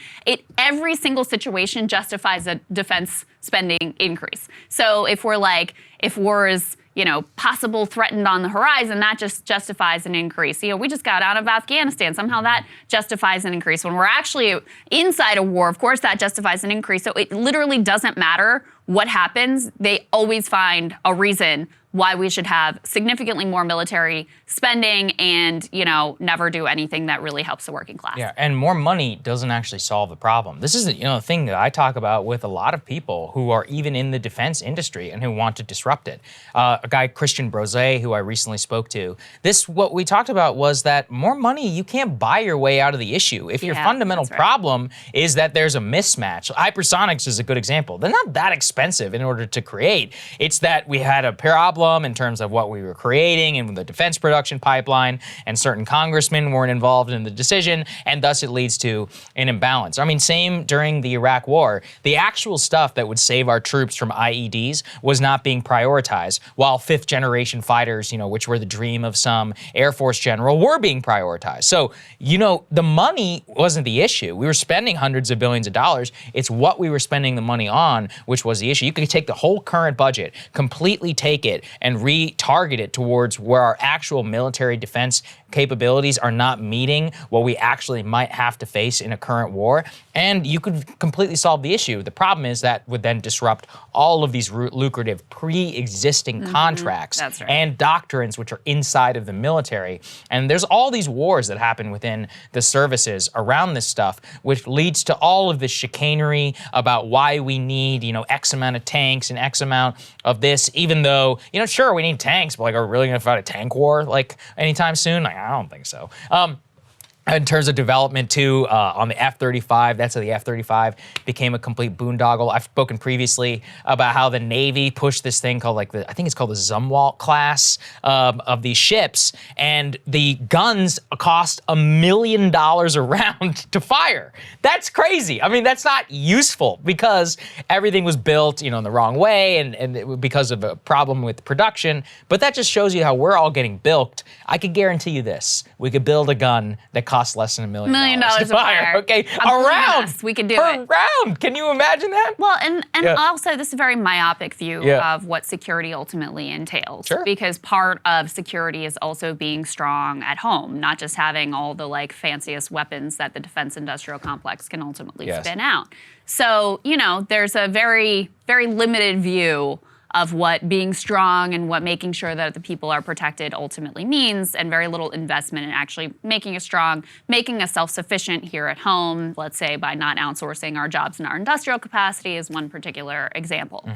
Every single situation justifies a defense spending increase. So if we're like, if war is, you know, possible threatened on the horizon, that just justifies an increase. You know, we just got out of Afghanistan. Somehow that justifies an increase. When we're actually inside a war, of course, that justifies an increase. So it literally doesn't matter what happens? They always find a reason why we should have significantly more military spending and, never do anything that really helps the working class. Yeah, and more money doesn't actually solve the problem. This is a thing that I talk about with a lot of people who are even in the defense industry and who want to disrupt it. A guy, Christian Brose, who I recently spoke to, what we talked about was that more money, you can't buy your way out of the issue. If your fundamental problem is that there's a mismatch, hypersonics is a good example. They're not that expensive in order to create. It's that we had a problem in terms of what we were creating and the defense production pipeline, and certain congressmen weren't involved in the decision, and thus it leads to an imbalance. I mean, same during the Iraq War. The actual stuff that would save our troops from IEDs was not being prioritized, while fifth generation fighters, which were the dream of some Air Force general, were being prioritized. So, the money wasn't the issue. We were spending hundreds of billions of dollars. It's what we were spending the money on, which was the issue. You could take the whole current budget, completely take it, and retarget it towards where our actual military defense capabilities are not meeting what we actually might have to face in a current war, and you could completely solve the issue. The problem is that would then disrupt all of these lucrative pre-existing contracts and doctrines which are inside of the military. And there's all these wars that happen within the services around this stuff, which leads to all of this chicanery about why we need, X amount of tanks and X amount of this, even though, sure, we need tanks, but are we really gonna fight a tank war anytime soon? I don't think so. In terms of development too, on the F-35, that's how the F-35 became a complete boondoggle. I've spoken previously about how the Navy pushed this thing called I think it's called the Zumwalt class of these ships, and the guns cost $1 million a round to fire. That's crazy. I mean, that's not useful because everything was built, in the wrong way and because of a problem with production. But that just shows you how we're all getting bilked. I could guarantee you this: we could build a gun that costs less than $1 million to fire. Okay, a round. We could do per it. round. Can you imagine that? Well, and also this is a very myopic view of what security ultimately entails. Sure. Because part of security is also being strong at home, not just having all the fanciest weapons that the defense industrial complex can ultimately spin out. So, there's a very, very limited view of what being strong and what making sure that the people are protected ultimately means, and very little investment in actually making us strong, making us self-sufficient here at home, let's say by not outsourcing our jobs in our industrial capacity is one particular example.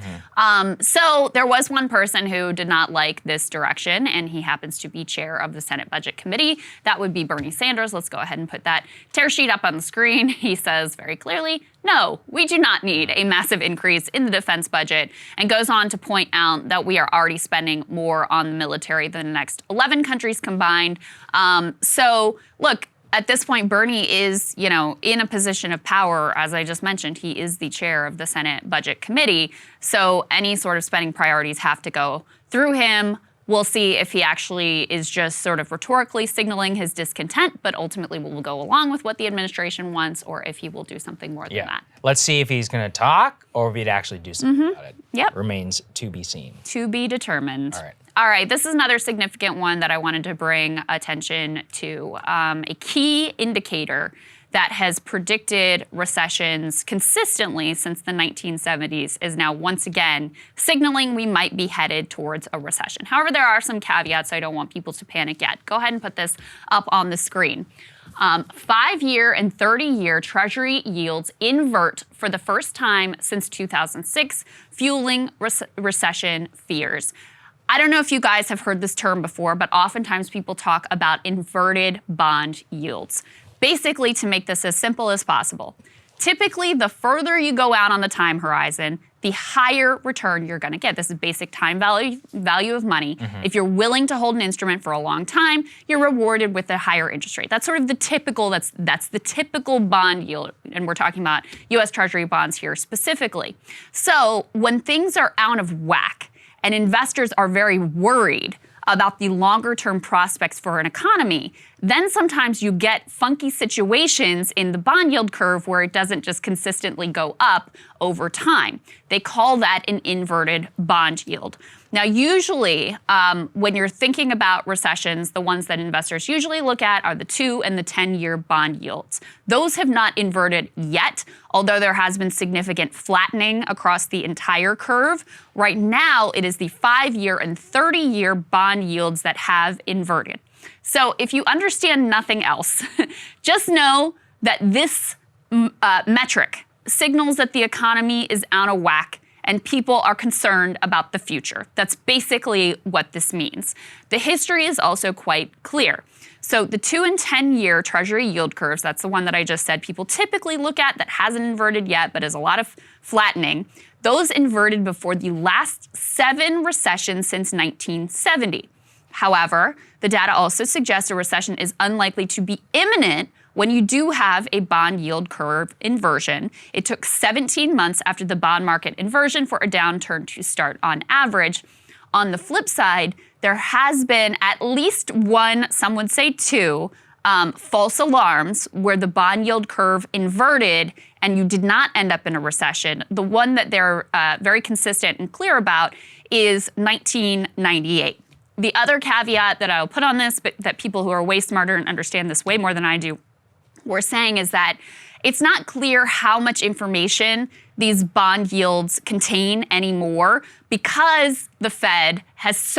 So there was one person who did not like this direction, and he happens to be chair of the Senate Budget Committee. That would be Bernie Sanders. Let's go ahead and put that tear sheet up on the screen. He says very clearly, no, we do not need a massive increase in the defense budget, and goes on to point out that we are already spending more on the military than the next 11 countries combined. So look, at this point, Bernie is, in a position of power. As I just mentioned, he is the chair of the Senate Budget Committee. So any sort of spending priorities have to go through him. We'll see if he actually is just sort of rhetorically signaling his discontent, but ultimately will go along with what the administration wants, or if he will do something more than that. Let's see if he's going to talk or if he'd actually do something about it. Yep. Remains to be seen. To be determined. All right. All right, this is another significant one that I wanted to bring attention to. A key indicator that has predicted recessions consistently since the 1970s is now once again signaling we might be headed towards a recession. However, there are some caveats. I don't want people to panic yet. Go ahead and put this up on the screen. 5-year and 30-year Treasury yields invert for the first time since 2006, fueling recession fears. I don't know if you guys have heard this term before, but oftentimes people talk about inverted bond yields. Basically, to make this as simple as possible, typically the further you go out on the time horizon, the higher return you're going to get. This is basic time value of money. If you're willing to hold an instrument for a long time, you're rewarded with a higher interest rate. That's sort of the typical, that's the typical bond yield, and we're talking about U.S. Treasury bonds here specifically. So when things are out of whack and investors are very worried about the longer-term prospects for an economy, then sometimes you get funky situations in the bond yield curve where it doesn't just consistently go up over time. They call that an inverted bond yield. Now, usually, when you're thinking about recessions, the ones that investors usually look at are the 2 and the 10-year bond yields. Those have not inverted yet, although there has been significant flattening across the entire curve. Right now, it is the 5-year and 30-year bond yields that have inverted. So if you understand nothing else, just know that this metric signals that the economy is out of whack and people are concerned about the future. That's basically what this means. The history is also quite clear. So the 2 and 10-year Treasury yield curves, that's the one that I just said people typically look at that hasn't inverted yet, but is a lot of flattening. Those inverted before the last 7 recessions since 1970. However, the data also suggests a recession is unlikely to be imminent when you do have a bond yield curve inversion. It took 17 months after the bond market inversion for a downturn to start on average. On the flip side, there has been at least one, some would say 2, false alarms where the bond yield curve inverted and you did not end up in a recession. The one that they're very consistent and clear about is 1998. The other caveat that I'll put on this, but that people who are way smarter and understand this way more than I do, we're saying is that it's not clear how much information these bond yields contain anymore because the Fed has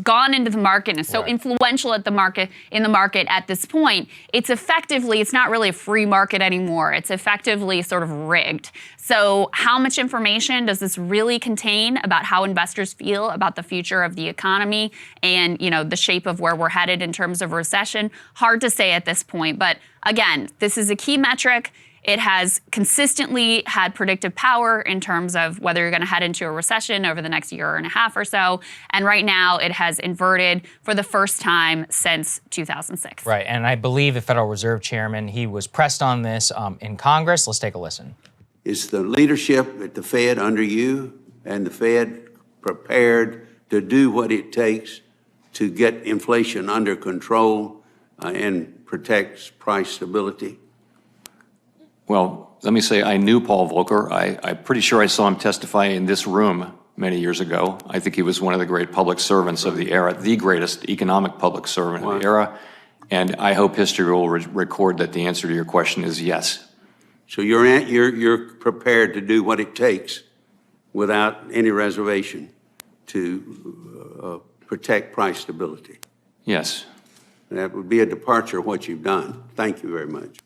gone into the market and is so influential in the market at this point. It's not really a free market anymore. It's effectively sort of rigged. So how much information does this really contain about how investors feel about the future of the economy and, the shape of where we're headed in terms of recession? Hard to say at this point. But again, this is a key metric. It has consistently had predictive power in terms of whether you're going to head into a recession over the next year and a half or so. And right now, it has inverted for the first time since 2006. Right, and I believe the Federal Reserve Chairman, he was pressed on this in Congress. Let's take a listen. Is the leadership at the Fed under you and the Fed prepared to do what it takes to get inflation under control and protect price stability? Well, let me say I knew Paul Volcker. I'm pretty sure I saw him testify in this room many years ago. I think he was one of the great public servants of the era, the greatest economic public servant of the era. And I hope history will record that the answer to your question is yes. So you're prepared to do what it takes without any reservation to protect price stability? Yes. That would be a departure of what you've done. Thank you very much.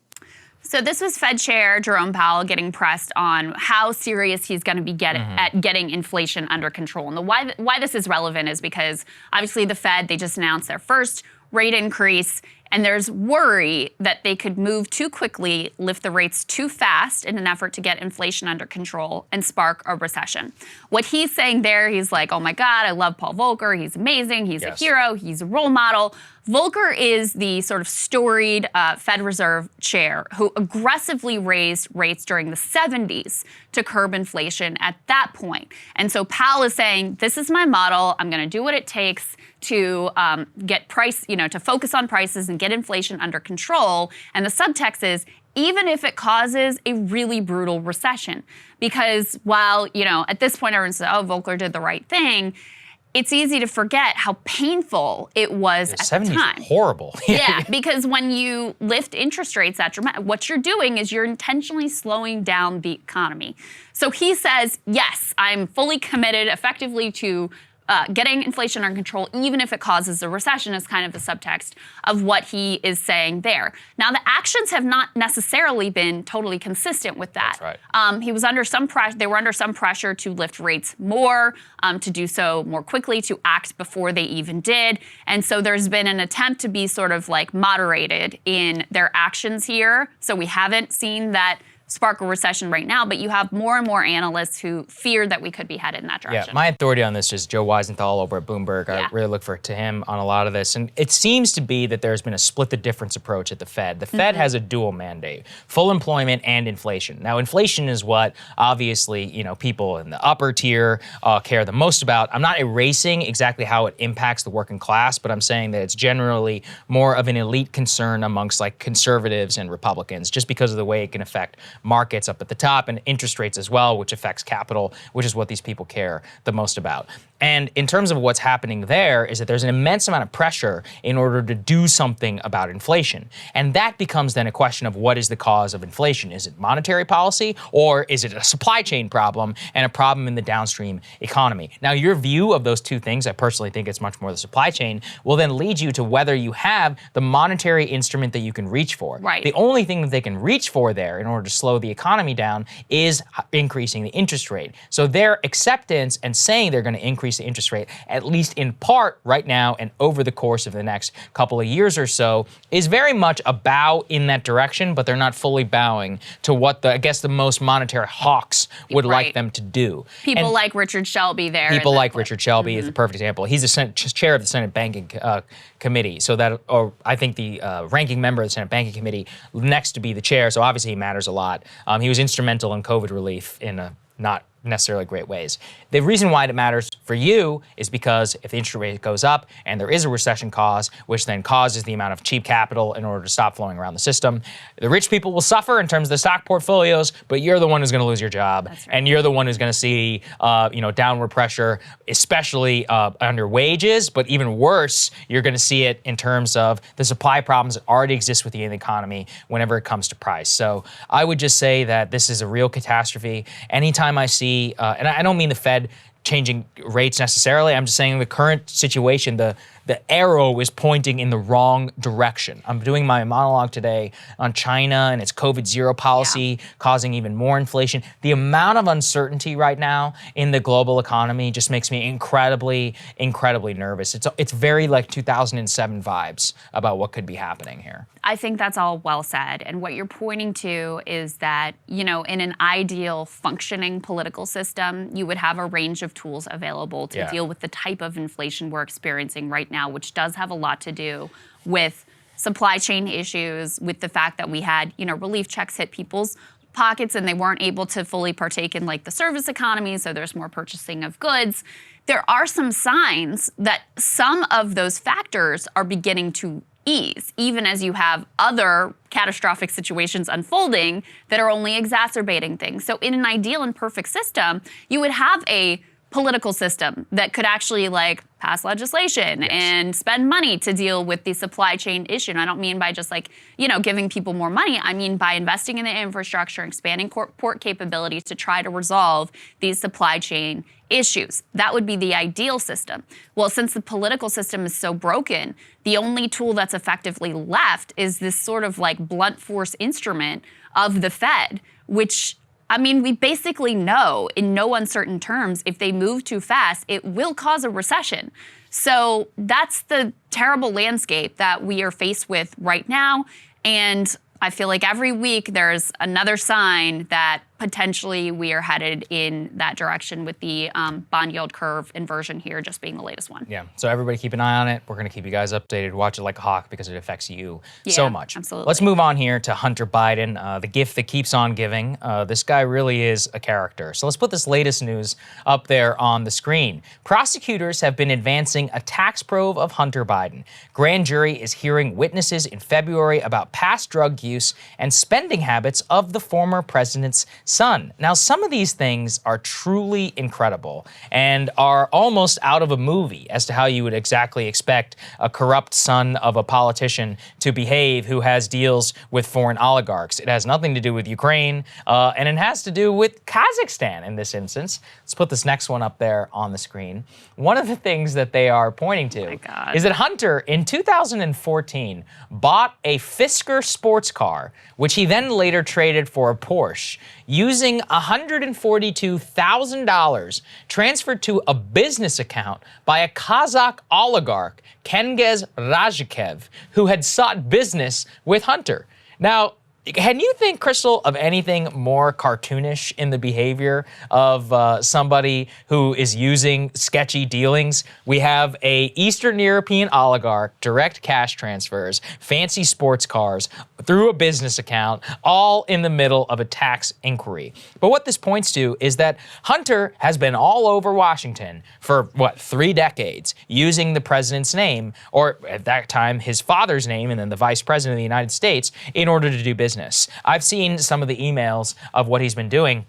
So this was Fed Chair Jerome Powell getting pressed on how serious he's going to be at getting inflation under control. And why this is relevant is because obviously the Fed, they just announced their first rate increase, and there's worry that they could move too quickly, lift the rates too fast in an effort to get inflation under control and spark a recession. What he's saying there, he's like, oh my God, I love Paul Volcker. He's amazing. He's a hero. He's a role model. Volcker is the sort of storied Fed Reserve chair who aggressively raised rates during the 70s to curb inflation at that point. And so Powell is saying, this is my model. I'm going to do what it takes to get to focus on prices and get inflation under control. And the subtext is, even if it causes a really brutal recession. Because while, at this point everyone says, oh, Volcker did the right thing, it's easy to forget how painful it was at the time. Horrible. Yeah, because when you lift interest rates that dramatic, what you're doing is you're intentionally slowing down the economy. So he says, yes, I'm fully committed effectively to getting inflation under control, even if it causes a recession, is kind of the subtext of what he is saying there. Now, the actions have not necessarily been totally consistent with that. That's right. He was under some pressure. They were under some pressure to lift rates more, to do so more quickly, to act before they even did. And so there's been an attempt to be sort of like moderated in their actions here. So we haven't seen that spark a recession right now, but you have more and more analysts who fear that we could be headed in that direction. Yeah, my authority on this is Joe Weisenthal over at Bloomberg. I really look to him on a lot of this. And it seems to be that there's been a split the difference approach at the Fed. The Fed has a dual mandate, full employment and inflation. Now, inflation is what obviously, people in the upper tier care the most about. I'm not erasing exactly how it impacts the working class, but I'm saying that it's generally more of an elite concern amongst like conservatives and Republicans, just because of the way it can affect markets up at the top and interest rates as well, which affects capital, which is what these people care the most about. And in terms of what's happening there is that there's an immense amount of pressure in order to do something about inflation. And that becomes then a question of what is the cause of inflation? Is it monetary policy, or is it a supply chain problem and a problem in the downstream economy? Now, your view of those two things, I personally think it's much more the supply chain, will then lead you to whether you have the monetary instrument that you can reach for. Right. The only thing that they can reach for there in order to slow the economy down is increasing the interest rate. So their acceptance and saying they're going to increase the interest rate, at least in part right now and over the course of the next couple of years or so, is very much a bow in that direction, but they're not fully bowing to what the, I guess, the most monetary hawks would like them to do. People And like Richard Shelby there. people like Richard Shelby is the perfect example. He's the chair of the Senate Banking Committee, so that, or I think the ranking member of the Senate Banking Committee, next to be the chair, so obviously he matters a lot. He was instrumental in COVID relief in a not necessarily great ways. The reason why it matters for you is because if the interest rate goes up and there is a recession cause, which then causes the amount of cheap capital in order to stop flowing around the system, the rich people will suffer in terms of the stock portfolios, but you're the one who's going to lose your job. That's right. And you're the one who's going to see downward pressure, especially on your wages, but even worse, you're going to see it in terms of the supply problems that already exist within the economy whenever it comes to price. So I would just say that this is a real catastrophe. Anytime I see, and I don't mean the Fed changing rates necessarily, I'm just saying the current situation, the arrow is pointing in the wrong direction. I'm doing my monologue today on China and its COVID-0 policy causing even more inflation. The amount of uncertainty right now in the global economy just makes me incredibly, incredibly nervous. It's very like 2007 vibes about what could be happening here. I think that's all well said. And what you're pointing to is that, in an ideal functioning political system, you would have a range of tools available to deal with the type of inflation we're experiencing right now, which does have a lot to do with supply chain issues, with the fact that we had, relief checks hit people's pockets and they weren't able to fully partake in like the service economy, so there's more purchasing of goods. There are some signs that some of those factors are beginning to ease, even as you have other catastrophic situations unfolding that are only exacerbating things. So in an ideal and perfect system, you would have a political system that could actually pass legislation and spend money to deal with the supply chain issue. And I don't mean by just giving people more money. I mean by investing in the infrastructure, expanding port capabilities to try to resolve these supply chain issues. That would be the ideal system. Well, since the political system is so broken, the only tool that's effectively left is this sort of blunt force instrument of the Fed, which, we basically know in no uncertain terms, if they move too fast, it will cause a recession. So that's the terrible landscape that we are faced with right now. And I feel like every week there's another sign that potentially we are headed in that direction, with the bond yield curve inversion here just being the latest one. Yeah, so everybody keep an eye on it. We're going to keep you guys updated. Watch it like a hawk because it affects you so much. Absolutely. Let's move on here to Hunter Biden, the gift that keeps on giving. This guy really is a character. So let's put this latest news up there on the screen. Prosecutors have been advancing a tax probe of Hunter Biden. Grand jury is hearing witnesses in February about past drug use and spending habits of the former president's son. Now, some of these things are truly incredible and are almost out of a movie as to how you would exactly expect a corrupt son of a politician to behave who has deals with foreign oligarchs. It has nothing to do with Ukraine, and it has to do with Kazakhstan in this instance. Let's put this next one up there on the screen. One of the things that they are pointing to is that Hunter, in 2014, bought a Fisker sports car, which he then later traded for a Porsche, using $142,000 transferred to a business account by a Kazakh oligarch, Kengiz Rajikev, who had sought business with Hunter. Now, can you think, Krystal, of anything more cartoonish in the behavior of somebody who is using sketchy dealings? We have a Eastern European oligarch, direct cash transfers, fancy sports cars, through a business account, all in the middle of a tax inquiry. But what this points to is that Hunter has been all over Washington for, 3 decades, using the president's name, or at that time, his father's name, and then the vice president of the United States, in order to do business business. I've seen some of the emails of what he's been doing.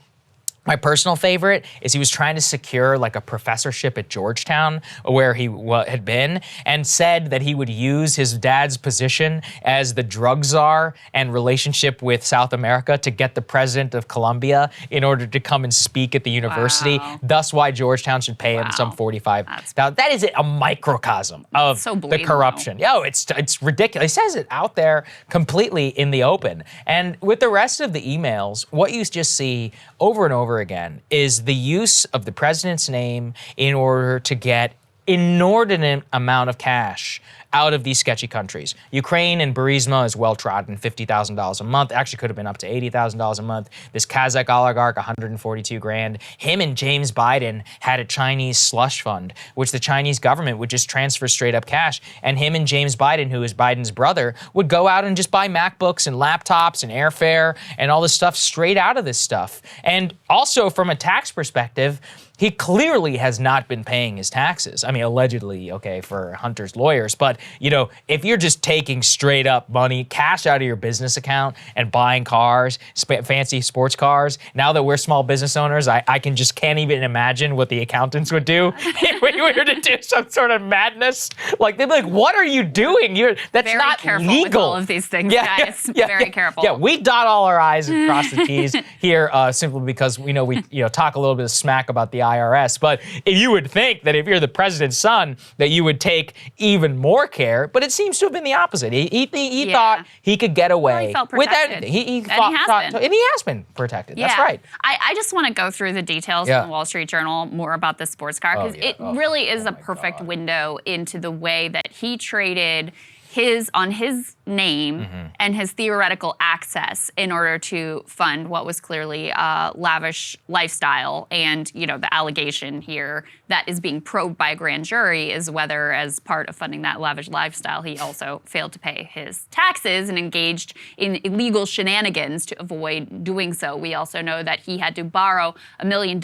My personal favorite is he was trying to secure like a professorship at Georgetown where he had been, and said that he would use his dad's position as the drug czar and relationship with South America to get the president of Colombia in order to come and speak at the university. Wow. Thus why Georgetown should pay him some $45,000. That is a microcosm of the corruption. Yo, it's ridiculous. He says it out there completely in the open. And with the rest of the emails, what you just see over and over again is the use of the president's name in order to get inordinate amount of cash out of these sketchy countries. Ukraine and Burisma is well-trodden, $50,000 a month. Actually could have been up to $80,000 a month. This Kazakh oligarch, 142 grand. Him and James Biden had a Chinese slush fund, which the Chinese government would just transfer straight up cash. And him and James Biden, who is Biden's brother, would go out and just buy MacBooks and laptops and airfare and all this stuff straight out of this stuff. And also from a tax perspective, he clearly has not been paying his taxes. I mean, allegedly, okay, for Hunter's lawyers. But, you know, if you're just taking straight up money, cash out of your business account and buying cars, fancy sports cars, now that we're small business owners, I can't even imagine what the accountants would do if we were to do some sort of madness. Like, they'd be like, what are you doing? That's very not careful legal. with all of these things, guys. Very careful. Yeah, we dot all our I's and cross the T's here simply because we talk a little bit of smack about the IRS, but you would think that if you're the president's son, that you would take even more care. But it seems to have been the opposite. He thought he could get away with everything. He has been protected. Yeah. That's right. I just want to go through the details from the Wall Street Journal more about the sports car, because it really is a perfect window into the way that he traded on his name and his theoretical access in order to fund what was clearly a lavish lifestyle. And, you know, the allegation here that is being probed by a grand jury is whether, as part of funding that lavish lifestyle, he also failed to pay his taxes and engaged in illegal shenanigans to avoid doing so. We also know that he had to borrow $1 million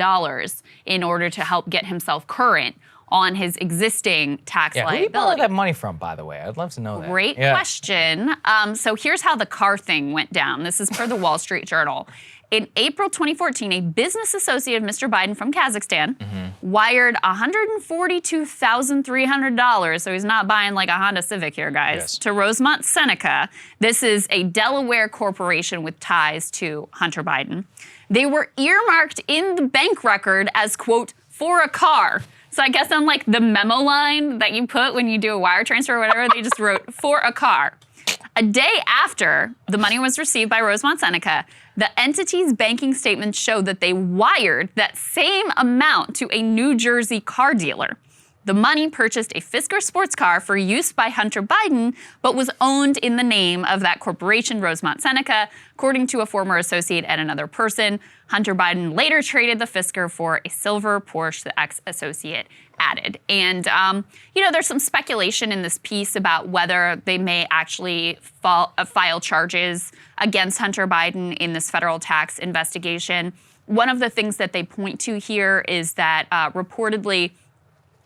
in order to help get himself current on his existing tax liability. Who did he borrow that money from, by the way? I'd love to know that. Great question. So here's how the car thing went down. This is per the Wall Street Journal. In April 2014, a business associate of Mr. Biden from Kazakhstan wired $142,300, so he's not buying like a Honda Civic here, guys, to Rosemont Seneca. This is a Delaware corporation with ties to Hunter Biden. They were earmarked in the bank record as, quote, for a car. So I guess on like the memo line that you put when you do a wire transfer or whatever, they just wrote for a car. A day after the money was received by Rosemont Seneca, the entity's banking statements showed that they wired that same amount to a New Jersey car dealer. The money purchased a Fisker sports car for use by Hunter Biden, but was owned in the name of that corporation, Rosemont Seneca, according to a former associate and another person. Hunter Biden later traded the Fisker for a silver Porsche, the ex-associate added. And, there's some speculation in this piece about whether they may actually file charges against Hunter Biden in this federal tax investigation. One of the things that they point to here is that reportedly,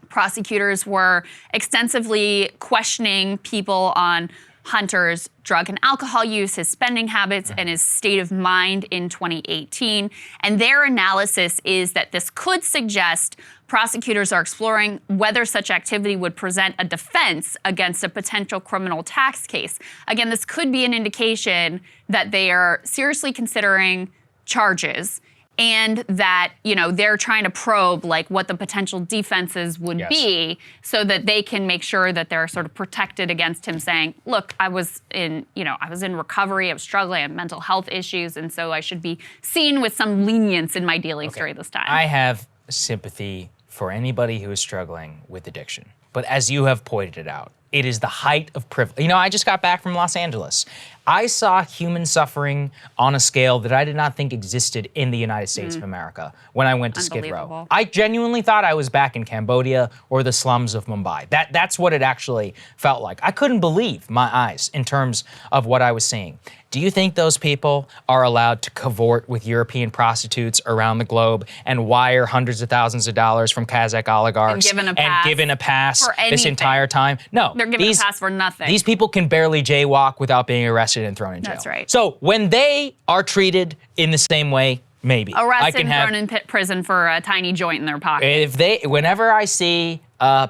prosecutors were extensively questioning people on Hunter's drug and alcohol use, his spending habits, and his state of mind in 2018. And their analysis is that this could suggest prosecutors are exploring whether such activity would present a defense against a potential criminal tax case. Again, this could be an indication that they are seriously considering charges, and that, they're trying to probe like what the potential defenses would be so that they can make sure that they're sort of protected against him saying, look, I was in recovery, I was struggling, I have mental health issues, and so I should be seen with some lenience in my dealings during this time. I have sympathy for anybody who is struggling with addiction. But as you have pointed out, it is the height of privilege. I just got back from Los Angeles. I saw human suffering on a scale that I did not think existed in the United States of America when I went to Skid Row. I genuinely thought I was back in Cambodia or the slums of Mumbai. That's what it actually felt like. I couldn't believe my eyes in terms of what I was seeing. Do you think those people are allowed to cavort with European prostitutes around the globe and wire hundreds of thousands of dollars from Kazakh oligarchs and given a pass this entire time? No. They're giving a pass for nothing. These people can barely jaywalk without being arrested and thrown in jail. That's right. So when they are treated in the same way, maybe. Arrested and thrown in prison for a tiny joint in their pocket. Whenever I see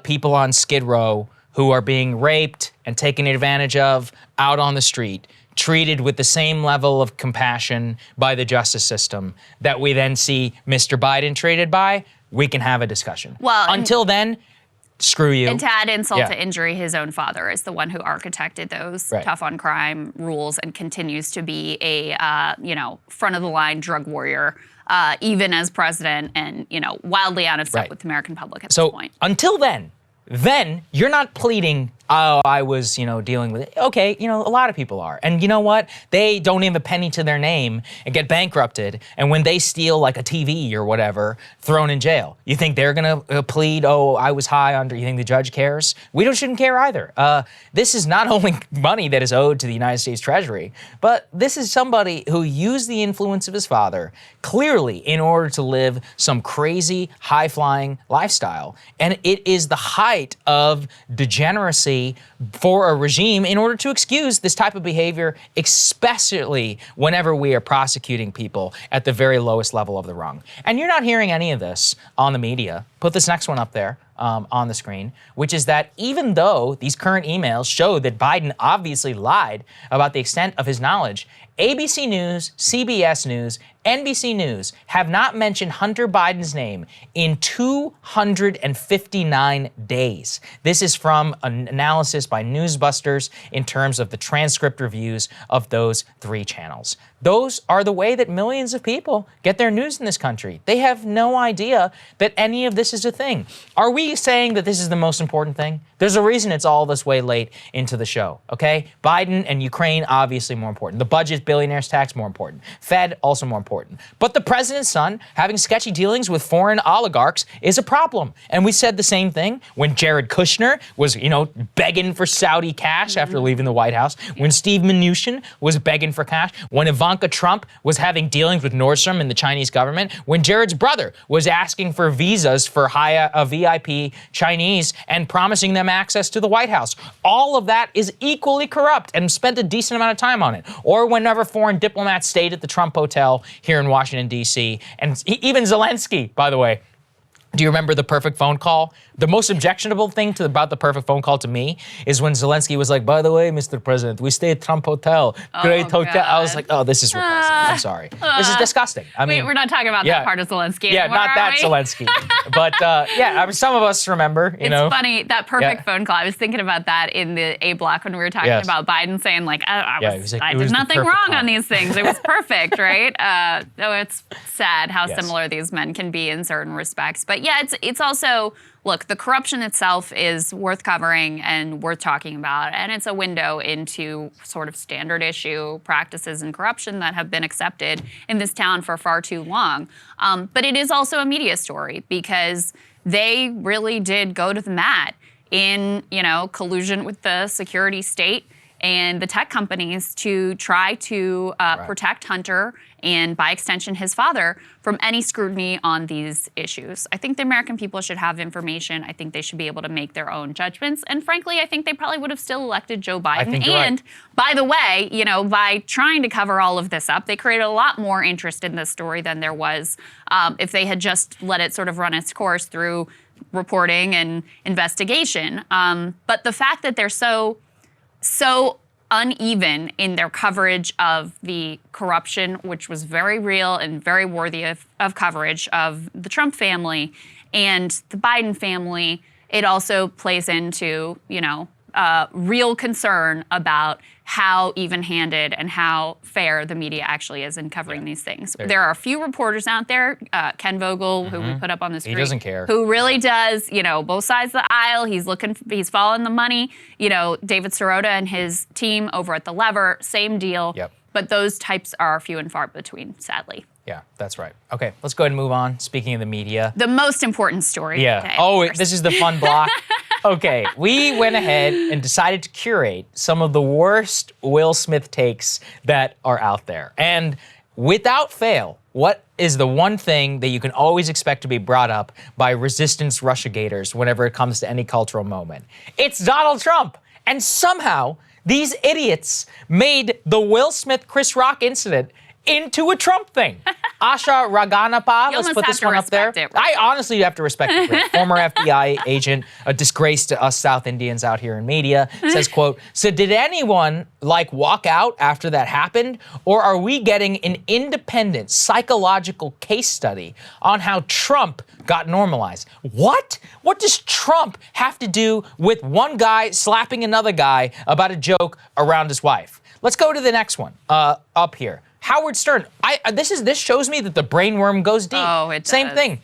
people on Skid Row who are being raped and taken advantage of out on the street, treated with the same level of compassion by the justice system that we then see Mr. Biden treated by, we can have a discussion. Well, until then, screw you. And to add insult to injury, his own father is the one who architected those tough on crime rules and continues to be a front of the line drug warrior, even as president, and wildly out of step with the American public at this point. Until then you're not pleading, oh, I was, dealing with it. Okay, a lot of people are. And you know what? They don't even have a penny to their name and get bankrupted. And when they steal like a TV or whatever, thrown in jail. You think they're going to plead, oh, I was high under, you think the judge cares? We shouldn't care either. This is not only money that is owed to the United States Treasury, but this is somebody who used the influence of his father clearly in order to live some crazy, high-flying lifestyle. And it is the height of degeneracy for a regime in order to excuse this type of behavior, especially whenever we are prosecuting people at the very lowest level of the rung. And you're not hearing any of this on the media. Put this next one up there on the screen, which is that even though these current emails show that Biden obviously lied about the extent of his knowledge, ABC News, CBS News, NBC News have not mentioned Hunter Biden's name in 259 days. This is from an analysis by Newsbusters in terms of the transcript reviews of those 3 channels. Those are the way that millions of people get their news in this country. They have no idea that any of this is a thing. Are we saying that this is the most important thing? There's a reason it's all this way late into the show, okay? Biden and Ukraine, obviously more important. The budget, billionaires tax, more important. Fed, also more important. But the president's son having sketchy dealings with foreign oligarchs is a problem. And we said the same thing when Jared Kushner was, begging for Saudi cash after leaving the White House, when Steve Mnuchin was begging for cash, when Ivanka Trump was having dealings with Nordstrom and the Chinese government, when Jared's brother was asking for visas for VIP Chinese and promising them access to the White House. All of that is equally corrupt and spent a decent amount of time on it. Or whenever foreign diplomats stayed at the Trump Hotel here in Washington, D.C. And even Zelensky, by the way. Do you remember the perfect phone call? The most objectionable thing about the perfect phone call to me is when Zelensky was like, by the way, Mr. President, we stay at Trump Hotel, great hotel. God. I was like, oh, this is repulsive. I'm sorry. This is disgusting. I mean, we're not talking about that part of Zelensky Yeah, anymore, not that Zelensky. But some of us remember, It's funny, that perfect phone call. I was thinking about that in the A block when we were talking about Biden saying like, I did nothing wrong on these things. It was perfect, right? It's sad how similar these men can be in certain respects. But yeah, it's also, look, the corruption itself is worth covering and worth talking about, and it's a window into sort of standard issue practices and corruption that have been accepted in this town for far too long. But it is also a media story because they really did go to the mat in, collusion with the security state and the tech companies to try to protect Hunter and, by extension, his father from any scrutiny on these issues. I think the American people should have information. I think they should be able to make their own judgments. And frankly, I think they probably would have still elected Joe Biden. And by the way, by trying to cover all of this up, they created a lot more interest in this story than there was if they had just let it sort of run its course through reporting and investigation. But the fact that they're so uneven in their coverage of the corruption, which was very real and very worthy of coverage of the Trump family and the Biden family, it also plays into, real concern about how even-handed and how fair the media actually is in covering these things. There are a few reporters out there, Ken Vogel, who we put up on the screen. He doesn't care. Who really does, both sides of the aisle. He's following the money. David Sirota and his team over at The Lever, same deal. Yep. But those types are few and far between, sadly. Yeah, that's right. Okay, let's go ahead and move on. Speaking of the media. The most important story. Yeah. This is the fun block. Okay, we went ahead and decided to curate some of the worst Will Smith takes that are out there. And without fail, what is the one thing that you can always expect to be brought up by resistance Russiagators whenever it comes to any cultural moment? It's Donald Trump. And somehow, these idiots made the Will Smith Chris Rock incident into a Trump thing. Asha Raganappa, let's put this one up there. I honestly have to respect it. Former FBI agent, a disgrace to us South Indians out here in media, says, quote, so did anyone walk out after that happened? Or are we getting an independent psychological case study on how Trump got normalized? What? What does Trump have to do with one guy slapping another guy about a joke around his wife? Let's go to the next one up here. Howard Stern. This shows me that the brainworm goes deep. Oh, it does. Same thing.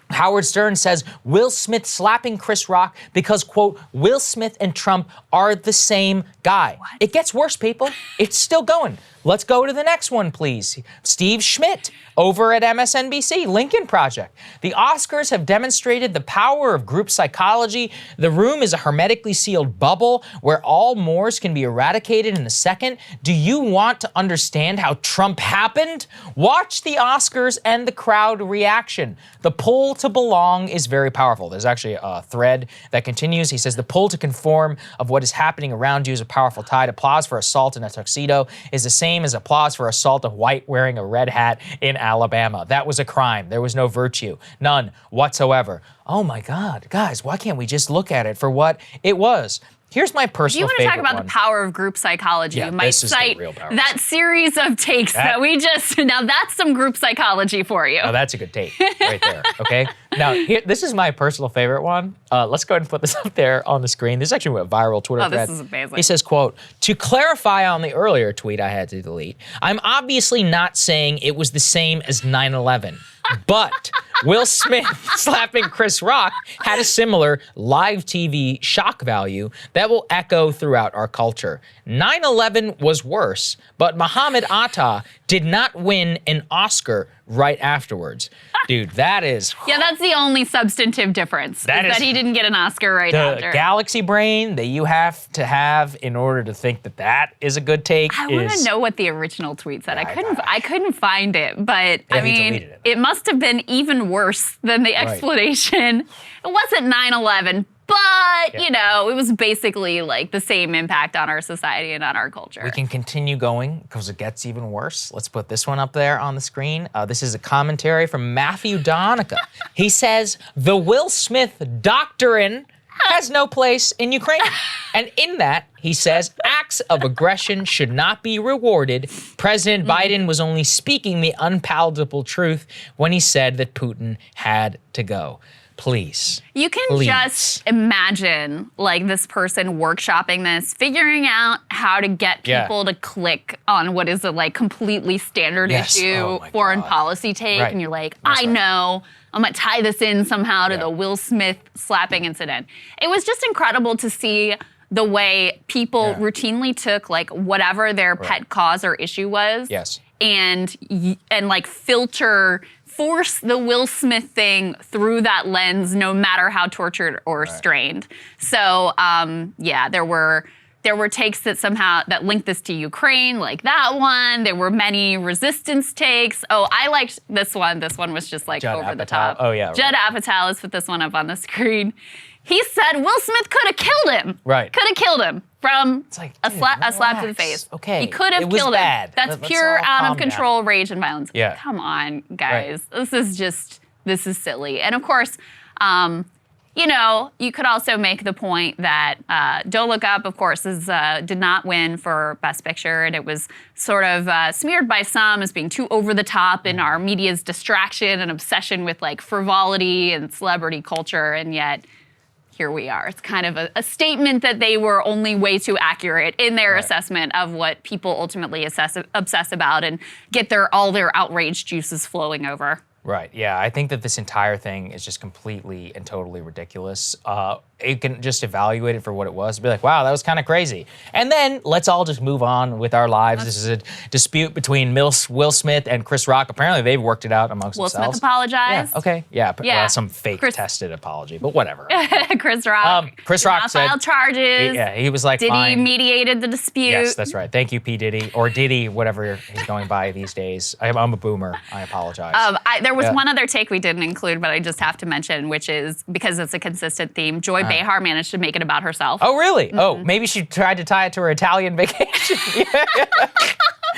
Howard Stern says Will Smith slapping Chris Rock because, quote, Will Smith and Trump are the same guy. What? It gets worse, people. It's still going. Let's go to the next one, please. Steve Schmidt over at MSNBC, Lincoln Project. The Oscars have demonstrated the power of group psychology. The room is a hermetically sealed bubble where all mores can be eradicated in a second. Do you want to understand how Trump happened? Watch the Oscars and the crowd reaction. The pull to belong is very powerful. There's actually a thread that continues. He says, the pull to conform of what is happening around you is a powerful tide. Applause for assault in a tuxedo is the same as applause for assault of white wearing a red hat in Alabama. That was a crime. There was no virtue. None whatsoever. Oh my God, guys, why can't we just look at it for what it was? Here's my personal favorite one. If you want to talk about the power of group psychology, you might cite that series of takes that we just, now that's some group psychology for you. Oh, that's a good take right there, okay? Now, this is my personal favorite one. Let's go ahead and put this up there on the screen. This actually went viral Twitter thread. This is amazing. He says, quote, to clarify on the earlier tweet I had to delete, I'm obviously not saying it was the same as 9/11. But Will Smith slapping Chris Rock had a similar live TV shock value that will echo throughout our culture. 9/11 was worse, but Muhammad Atta did not win an Oscar right afterwards. Dude, that is... Yeah, that's the only substantive difference, that he didn't get an Oscar right after. The galaxy brain that you have to have in order to think that that is a good take I want to know what the original tweet said. I couldn't find it, but I mean, it must have been even worse than the explanation. It wasn't 9/11, but, you know, it was basically like the same impact on our society and on our culture. We can continue going because it gets even worse. Let's put this one up there on the screen. This is a commentary from Matthew Donica. He says, the Will Smith doctrine has no place in Ukraine. And in that, he says, acts of aggression should not be rewarded. President Biden was only speaking the unpalatable truth when he said that Putin had to go. Please. You can just imagine like this person workshopping this, figuring out how to get people to click on what is a like completely standard issue foreign policy take. And you're like, I know, I'm gonna tie this in somehow to the Will Smith slapping incident. It was just incredible to see the way people routinely took like whatever their pet cause or issue was and like force the Will Smith thing through that lens, no matter how tortured or strained. So, there were takes that somehow that linked this to Ukraine, like that one. There were many resistance takes. Oh, I liked this one. This one was just like Judd over Apatow. the top. Oh yeah, Judd Apatow. Let's put this one up on the screen. He said Will Smith could have killed him. Could have killed him from a slap to the face. Okay. He could have killed him. That's pure out of control rage and violence. Yeah. Come on, guys. This is silly. And of course, you know, you could also make the point that Don't Look Up, of course, did not win for Best Picture, and it was sort of smeared by some as being too over the top in our media's distraction and obsession with like frivolity and celebrity culture, and yet here we are. It's kind of a statement that they were only way too accurate in their assessment of what people ultimately obsess about and get all their outrage juices flowing over. Right, yeah, I think that this entire thing is just completely and totally ridiculous. you can just evaluate it for what it was. Be like, wow, that was kind of crazy. And then let's all just move on with our lives. This is a dispute between Will Smith and Chris Rock. Apparently, they've worked it out amongst Will themselves. Smith apologized. Yeah, okay. Yeah. Yeah. Some fake tested apology, but whatever. Chris Rock. Chris did Rock not said, file charges. he was like, Diddy fine. mediated the dispute. Yes, that's right. Thank you, P. Diddy, or Diddy, whatever he's going by these days. I'm a boomer. I apologize. There was one other take we didn't include, but I just have to mention, which is, because it's a consistent theme, Joy Behar managed to make it about herself. Oh, really? Mm-hmm. Oh, maybe she tried to tie it to her Italian vacation.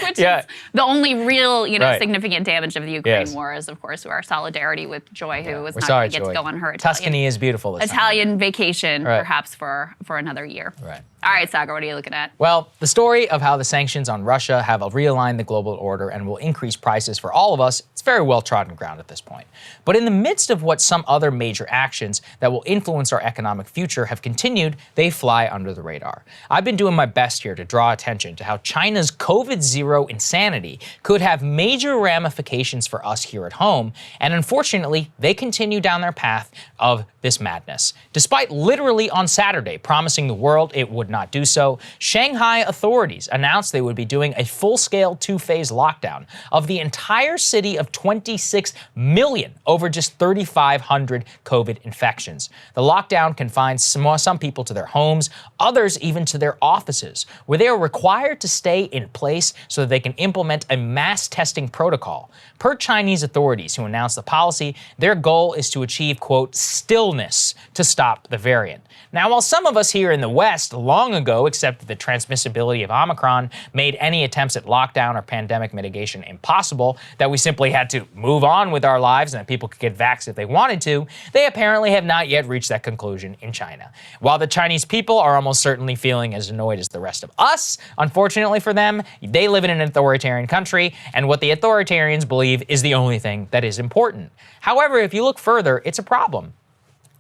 Which is the only real, Right. significant damage of the Ukraine war is, of course, our solidarity with Joy, who was not going to get to go on her Tuscany is beautiful this Italian vacation, Right. perhaps for another year. Right. All right, Saagar, what are you looking at? Well, the story of how the sanctions on Russia have realigned the global order and will increase prices for all of us, it's very well trodden ground at this point. But in the midst of what some other major actions that will influence our economic future have continued, they fly under the radar. I've been doing my best here to draw attention to how China's COVID-0 insanity could have major ramifications for us here at home, and unfortunately, they continue down their path of this madness. Despite literally on Saturday promising the world it would not do so, Shanghai authorities announced they would be doing a full-scale two-phase lockdown of the entire city of 26 million over just 3,500 COVID infections. The lockdown confines some people to their homes, others even to their offices, where they are required to stay in place so that they can implement a mass testing protocol. Per Chinese authorities who announced the policy, their goal is to achieve, quote, stillness to stop the variant. Now, while some of us here in the West long ago accepted the transmissibility of Omicron made any attempts at lockdown or pandemic mitigation impossible, that we simply had to move on with our lives and that people could get vaxxed if they wanted to, they apparently have not yet reached that conclusion in China. While the Chinese people are almost certainly feeling as annoyed as the rest of us, unfortunately for them, they live in an authoritarian country, and what the authoritarians believe is the only thing that is important. However, if you look further, it's a problem.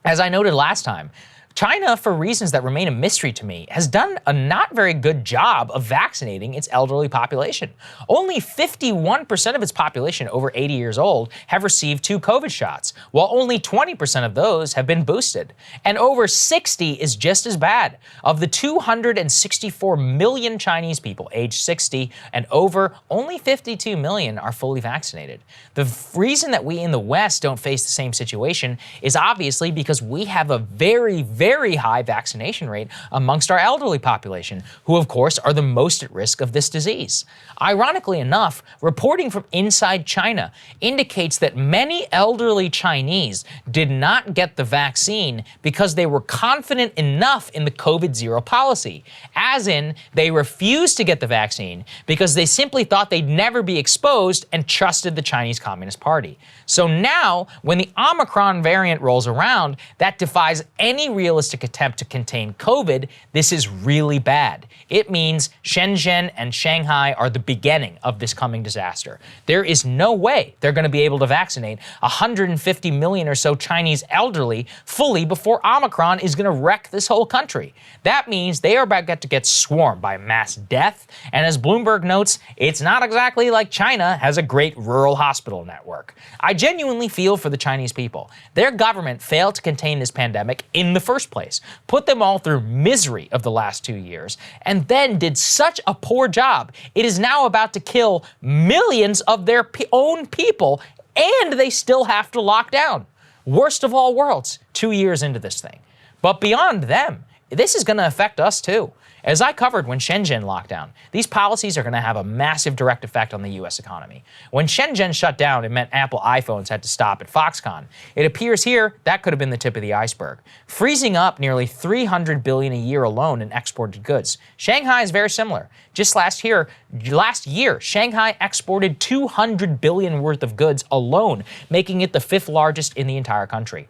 As I noted last time, China, for reasons that remain a mystery to me, has done a not very good job of vaccinating its elderly population. Only 51% of its population over 80 years old have received 2 COVID shots, while only 20% of those have been boosted. And over 60 is just as bad. Of the 264 million Chinese people aged 60 and over, only 52 million are fully vaccinated. The reason that we in the West don't face the same situation is obviously because we have a very high vaccination rate amongst our elderly population, who of course are the most at risk of this disease. Ironically enough, reporting from inside China indicates that many elderly Chinese did not get the vaccine because they were confident enough in the COVID-0 policy, as in they refused to get the vaccine because they simply thought they'd never be exposed and trusted the Chinese Communist Party. So now, when the Omicron variant rolls around, that defies any realistic attempt to contain COVID. This is really bad. It means Shenzhen and Shanghai are the beginning of this coming disaster. There is no way they're going to be able to vaccinate 150 million or so Chinese elderly fully before Omicron is going to wreck this whole country. That means they are about to get swarmed by mass death, and as Bloomberg notes, it's not exactly like China has a great rural hospital network. I genuinely feel for the Chinese people. Their government failed to contain this pandemic in the first place, put them all through misery of the last 2 years, and then did such a poor job. It is now about to kill millions of their own people, and they still have to lock down. Worst of all worlds, 2 years into this thing. But beyond them, this is going to affect us too. As I covered when Shenzhen locked down, these policies are going to have a massive direct effect on the U.S. economy. When Shenzhen shut down, it meant Apple iPhones had to stop at Foxconn. It appears here that could have been the tip of the iceberg, freezing up nearly $300 billion a year alone in exported goods. Shanghai is very similar. Just last year, Shanghai exported $200 billion worth of goods alone, making it the 5th largest in the entire country.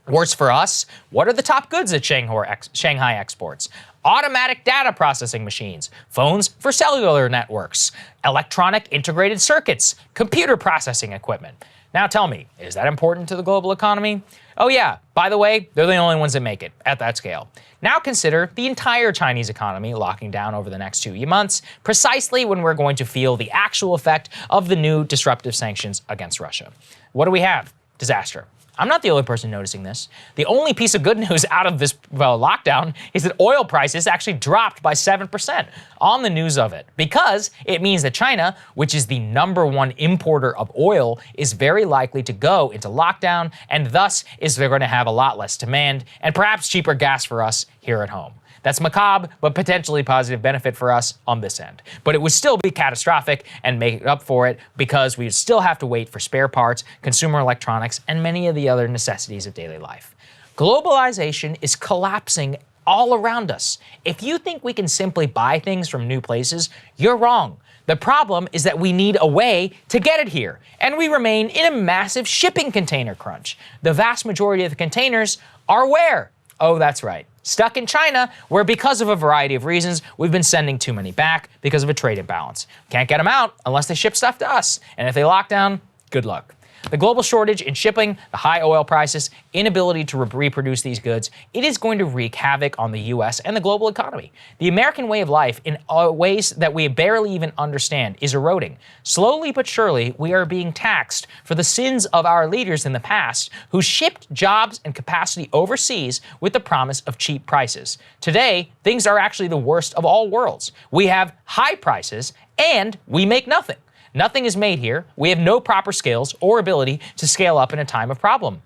Worse for us, what are the top goods that Shanghai exports? Automatic data processing machines, phones for cellular networks, electronic integrated circuits, computer processing equipment. Now tell me, is that important to the global economy? Oh yeah, by the way, they're the only ones that make it at that scale. Now consider the entire Chinese economy locking down over the next 2 months, precisely when we're going to feel the actual effect of the new disruptive sanctions against Russia. What do we have? Disaster. I'm not the only person noticing this. The only piece of good news out of this lockdown is that oil prices actually dropped by 7% on the news of it, because it means that China, which is the #1 importer of oil, is very likely to go into lockdown, and thus they're going to have a lot less demand and perhaps cheaper gas for us here at home. That's macabre, but potentially positive benefit for us on this end. But it would still be catastrophic and make up for it because we would still have to wait for spare parts, consumer electronics, and many of the other necessities of daily life. Globalization is collapsing all around us. If you think we can simply buy things from new places, you're wrong. The problem is that we need a way to get it here, and we remain in a massive shipping container crunch. The vast majority of the containers are where? Oh, that's right. Stuck in China, where because of a variety of reasons, we've been sending too many back because of a trade imbalance. Can't get them out unless they ship stuff to us. And if they lock down, good luck. The global shortage in shipping, the high oil prices, inability to reproduce these goods, it is going to wreak havoc on the US and the global economy. The American way of life, in ways that we barely even understand, is eroding. Slowly but surely, we are being taxed for the sins of our leaders in the past who shipped jobs and capacity overseas with the promise of cheap prices. Today, things are actually the worst of all worlds. We have high prices and we make nothing. Nothing is made here. We have no proper skills or ability to scale up in a time of problem.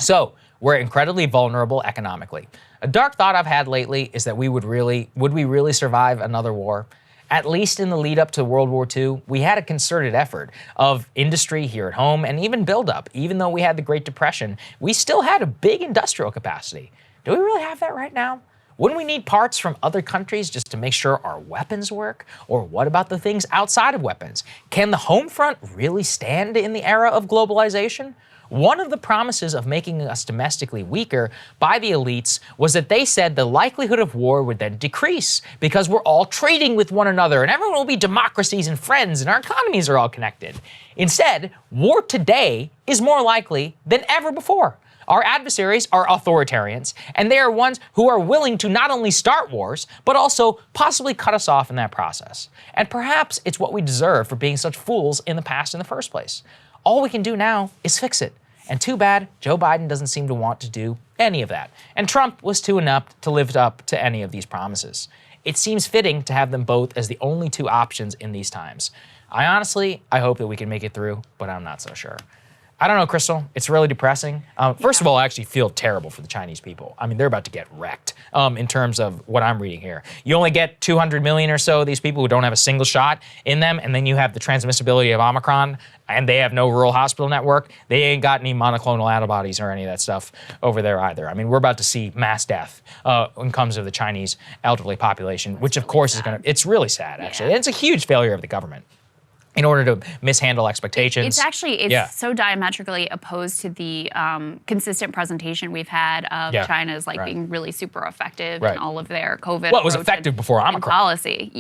So we're incredibly vulnerable economically. A dark thought I've had lately is that would we really survive another war? At least in the lead up to World War II, we had a concerted effort of industry here at home and even buildup. Even though we had the Great Depression, we still had a big industrial capacity. Do we really have that right now? Wouldn't we need parts from other countries just to make sure our weapons work? Or what about the things outside of weapons? Can the home front really stand in the era of globalization? One of the promises of making us domestically weaker by the elites was that they said the likelihood of war would then decrease because we're all trading with one another and everyone will be democracies and friends and our economies are all connected. Instead, war today is more likely than ever before. Our adversaries are authoritarians, and they are ones who are willing to not only start wars, but also possibly cut us off in that process. And perhaps it's what we deserve for being such fools in the past in the first place. All we can do now is fix it. And too bad Joe Biden doesn't seem to want to do any of that. And Trump was too inept to live up to any of these promises. It seems fitting to have them both as the only two options in these times. I hope that we can make it through, but I'm not so sure. I don't know, Krystal. It's really depressing. First of all, I actually feel terrible for the Chinese people. I mean, they're about to get wrecked in terms of what I'm reading here. You only get 200 million or so of these people who don't have a single shot in them, and then you have the transmissibility of Omicron, and they have no rural hospital network. They ain't got any monoclonal antibodies or any of that stuff over there either. I mean, we're about to see mass death when it comes to the Chinese elderly population, which of course is it's really sad, actually. And it's a huge failure of the government in order to mishandle expectations. It's so diametrically opposed to the consistent presentation we've had of China as being really super effective in all of their COVID. Well, it was effective before Omicron. Policy,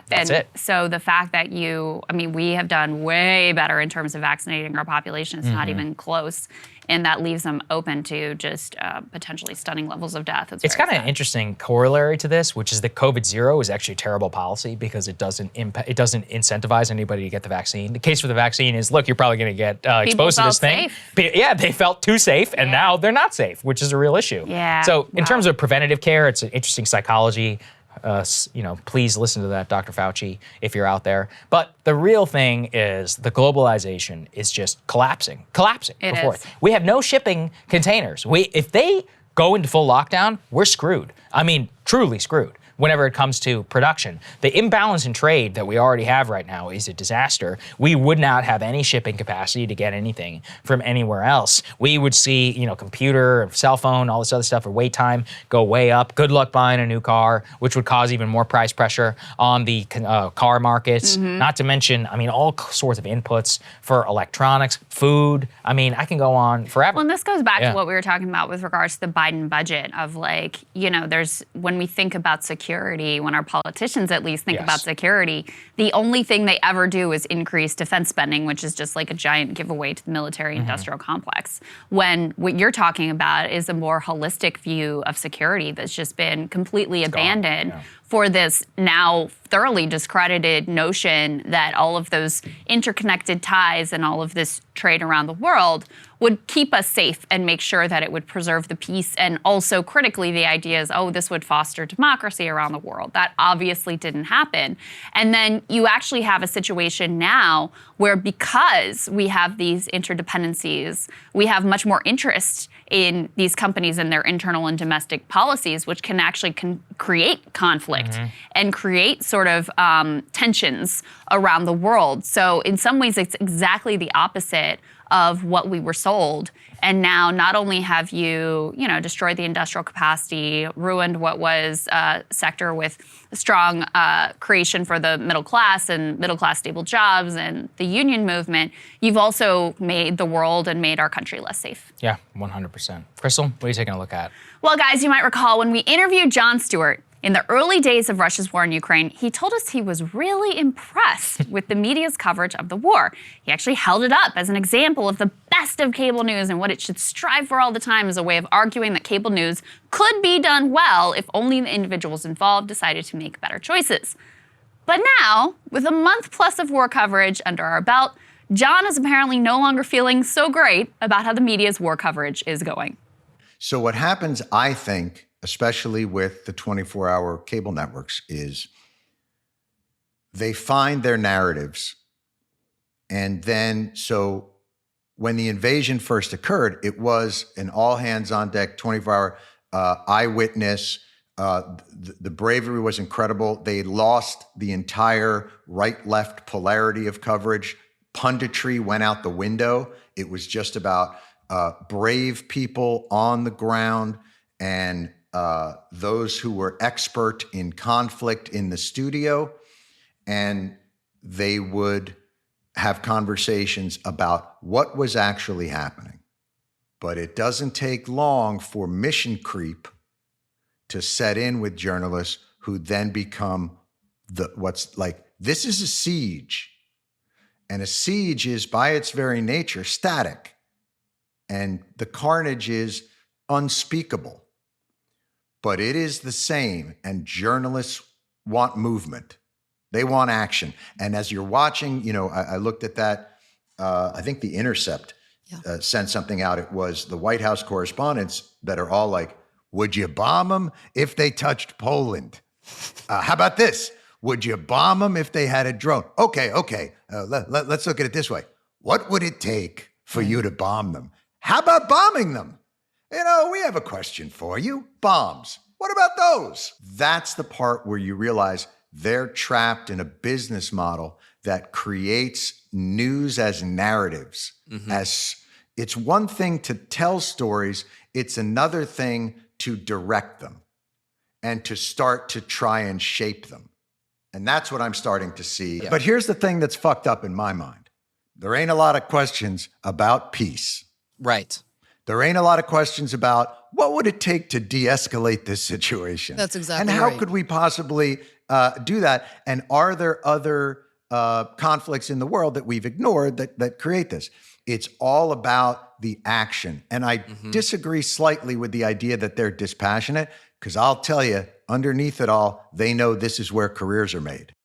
That's it. So the fact that we have done way better in terms of vaccinating our population. It's not even close. And that leaves them open to just potentially stunning levels of death. It's kind of an interesting corollary to this, which is that COVID zero is actually a terrible policy because it doesn't incentivize anybody to get the vaccine. The case for the vaccine is, look, you're probably going to get exposed to this thing. Yeah, they felt too safe, and now they're not safe, which is a real issue. Yeah. So in terms of preventative care, it's an interesting psychology. Please listen to that, Dr. Fauci, if you're out there. But the real thing is the globalization is just collapsing. It is. We have no shipping containers. If they go into full lockdown, we're screwed. I mean, truly screwed. Whenever it comes to production. The imbalance in trade that we already have right now is a disaster. We would not have any shipping capacity to get anything from anywhere else. We would see, computer, cell phone, all this other stuff, or wait time go way up. Good luck buying a new car, which would cause even more price pressure on the car markets. Not to mention, all sorts of inputs for electronics, food. I can go on forever. Well, and this goes back to what we were talking about with regards to the Biden budget of when we think about security, when our politicians at least think about security, the only thing they ever do is increase defense spending, which is just like a giant giveaway to the military-industrial complex. When what you're talking about is a more holistic view of security that's just been completely abandoned for this now thoroughly discredited notion that all of those interconnected ties and all of this trade around the world would keep us safe and make sure that it would preserve the peace. And also critically, the idea is, oh, this would foster democracy around the world. That obviously didn't happen. And then you actually have a situation now where, because we have these interdependencies, we have much more interest in these companies and their internal and domestic policies, which can actually create conflict and create sort of tensions around the world. So in some ways, it's exactly the opposite of what we were sold. And now not only have you, destroyed the industrial capacity, ruined what was a sector with strong creation for the middle class and middle class stable jobs and the union movement, you've also made the world and made our country less safe. Yeah, 100%. Krystal, what are you taking a look at? Well, guys, you might recall when we interviewed Jon Stewart in the early days of Russia's war in Ukraine, he told us he was really impressed with the media's coverage of the war. He actually held it up as an example of the best of cable news and what it should strive for all the time as a way of arguing that cable news could be done well if only the individuals involved decided to make better choices. But now, with a month plus of war coverage under our belt, Jon is apparently no longer feeling so great about how the media's war coverage is going. So what happens, I think, especially with the 24-hour cable networks, is they find their narratives. And then, so when the invasion first occurred, it was an all-hands-on-deck, 24-hour eyewitness. The bravery was incredible. They lost the entire right-left polarity of coverage. Punditry went out the window. It was just about brave people on the ground and those who were expert in conflict in the studio, and they would have conversations about what was actually happening. But it doesn't take long for mission creep to set in with journalists who then become this is a siege. And a siege is, by its very nature, static. And the carnage is unspeakable. But it is the same, and journalists want movement. They want action. And as you're watching, I looked at that, I think The Intercept sent something out. It was the White House correspondents that are all like, would you bomb them if they touched Poland? How about this? Would you bomb them if they had a drone? Okay. Let's look at it this way. What would it take for you to bomb them? How about bombing them? We have a question for you. Bombs. What about those? That's the part where you realize they're trapped in a business model that creates news as narratives. As it's one thing to tell stories, it's another thing to direct them and to start to try and shape them. And that's what I'm starting to see. Yeah. But here's the thing that's fucked up in my mind. There ain't a lot of questions about peace. Right. There ain't a lot of questions about what would it take to de-escalate this situation? That's exactly right. And how right. could we possibly do that? And are there other conflicts in the world that we've ignored that create this? It's all about the action. And I disagree slightly with the idea that they're dispassionate, because I'll tell you, underneath it all, they know this is where careers are made.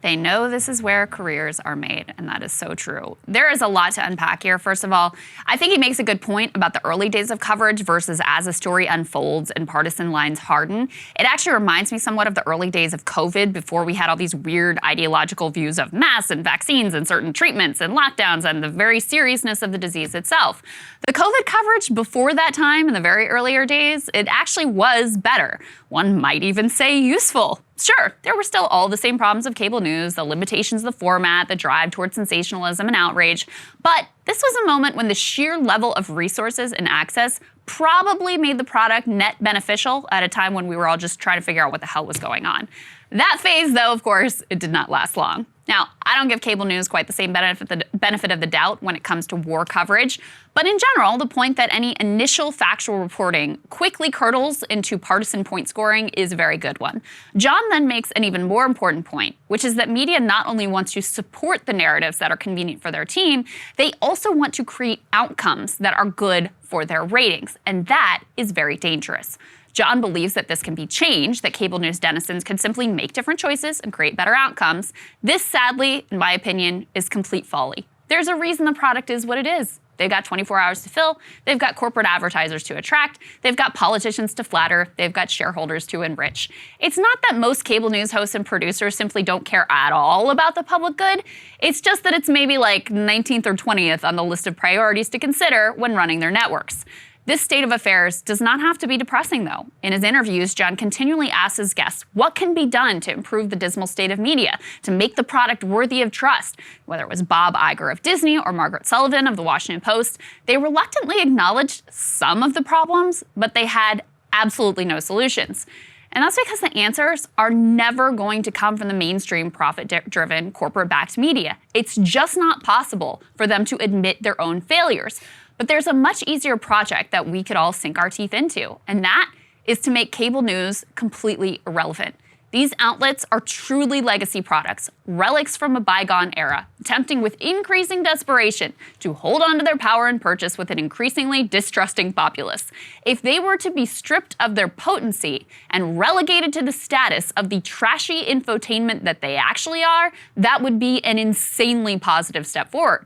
They know this is where careers are made, and that is so true. There is a lot to unpack here. First of all, I think he makes a good point about the early days of coverage versus as a story unfolds and partisan lines harden. It actually reminds me somewhat of the early days of COVID, before we had all these weird ideological views of masks and vaccines and certain treatments and lockdowns and the very seriousness of the disease itself. The COVID coverage before that time, in the very earlier days, it actually was better. One might even say useful. Sure, there were still all the same problems of cable news, the limitations of the format, the drive towards sensationalism and outrage, but this was a moment when the sheer level of resources and access probably made the product net beneficial at a time when we were all just trying to figure out what the hell was going on. That phase, though, of course, it did not last long. Now, I don't give cable news quite the same benefit of the doubt when it comes to war coverage, but in general, the point that any initial factual reporting quickly curdles into partisan point scoring is a very good one. Jon then makes an even more important point, which is that media not only wants to support the narratives that are convenient for their team, they also want to create outcomes that are good for their ratings, and that is very dangerous. John believes that this can be changed, that cable news denizens could simply make different choices and create better outcomes. This, sadly, in my opinion, is complete folly. There's a reason the product is what it is. They've got 24 hours to fill. They've got corporate advertisers to attract. They've got politicians to flatter. They've got shareholders to enrich. It's not that most cable news hosts and producers simply don't care at all about the public good. It's just that it's maybe like 19th or 20th on the list of priorities to consider when running their networks. This state of affairs does not have to be depressing, though. In his interviews, John continually asks his guests what can be done to improve the dismal state of media, to make the product worthy of trust. Whether it was Bob Iger of Disney or Margaret Sullivan of The Washington Post, they reluctantly acknowledged some of the problems, but they had absolutely no solutions. And that's because the answers are never going to come from the mainstream profit-driven, corporate-backed media. It's just not possible for them to admit their own failures. But there's a much easier project that we could all sink our teeth into, and that is to make cable news completely irrelevant. These outlets are truly legacy products, relics from a bygone era, attempting with increasing desperation to hold on to their power and purchase with an increasingly distrusting populace. If they were to be stripped of their potency and relegated to the status of the trashy infotainment that they actually are, that would be an insanely positive step forward.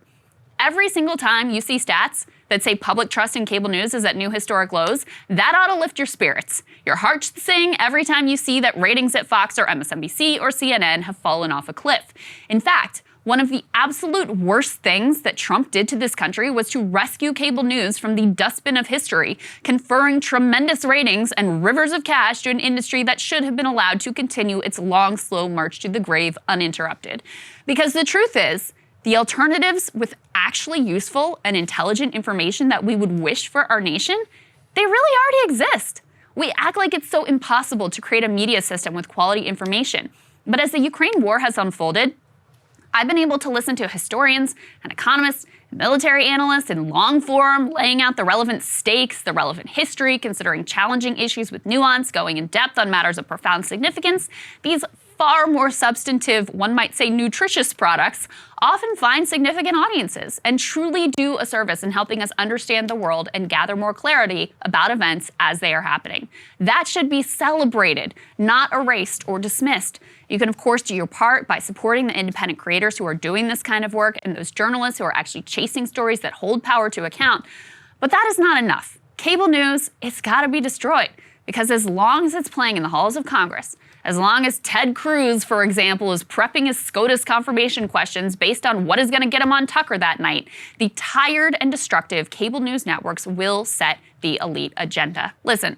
Every single time you see stats that say public trust in cable news is at new historic lows, that ought to lift your spirits. Your heart should sing every time you see that ratings at Fox or MSNBC or CNN have fallen off a cliff. In fact, one of the absolute worst things that Trump did to this country was to rescue cable news from the dustbin of history, conferring tremendous ratings and rivers of cash to an industry that should have been allowed to continue its long, slow march to the grave uninterrupted. Because the truth is, the alternatives with actually useful and intelligent information that we would wish for our nation, they really already exist. We act like it's so impossible to create a media system with quality information. But as the Ukraine war has unfolded, I've been able to listen to historians and economists and military analysts in long form, laying out the relevant stakes, the relevant history, considering challenging issues with nuance, going in depth on matters of profound significance. These far more substantive, one might say nutritious products, often find significant audiences and truly do a service in helping us understand the world and gather more clarity about events as they are happening. That should be celebrated, not erased or dismissed. You can, of course, do your part by supporting the independent creators who are doing this kind of work and those journalists who are actually chasing stories that hold power to account. But that is not enough. Cable news, it's got to be destroyed. Because as long as it's playing in the halls of Congress, as long as Ted Cruz, for example, is prepping his SCOTUS confirmation questions based on what is going to get him on Tucker that night, the tired and destructive cable news networks will set the elite agenda. Listen,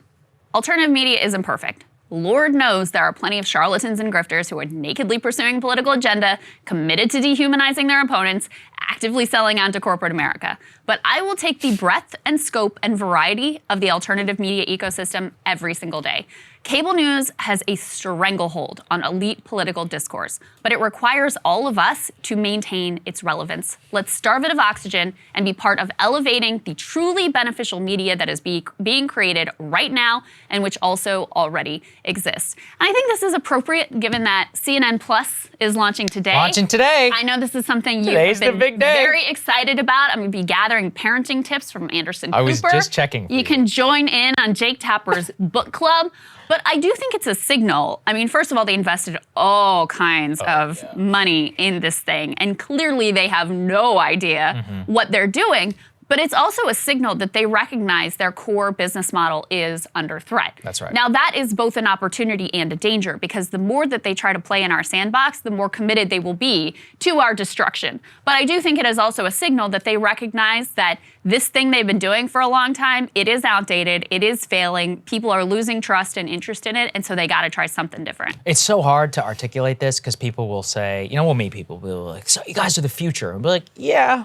alternative media isn't perfect. Lord knows there are plenty of charlatans and grifters who are nakedly pursuing a political agenda, committed to dehumanizing their opponents, actively selling onto corporate America. But I will take the breadth and scope and variety of the alternative media ecosystem every single day. Cable news has a stranglehold on elite political discourse, but it requires all of us to maintain its relevance. Let's starve it of oxygen and be part of elevating the truly beneficial media that is being created right now and which also already exists. And I think this is appropriate given that CNN Plus is launching today. Launching today. I know this is something you've Today's been the big day. Very excited about. I'm going to be gathering parenting tips from Anderson Cooper. I was just checking. You can join in on Jake Tapper's book club. But I do think it's a signal. I mean, first of all, they invested all kinds of money in this thing. And clearly they have no idea what they're doing. But it's also a signal that they recognize their core business model is under threat. That's right. Now, that is both an opportunity and a danger, because the more that they try to play in our sandbox, the more committed they will be to our destruction. But I do think it is also a signal that they recognize that this thing they've been doing for a long time, it is outdated, it is failing, people are losing trust and interest in it, and so they got to try something different. It's so hard to articulate this because people will say, we'll meet people, we'll be like, so you guys are the future. And we'll be like, yeah,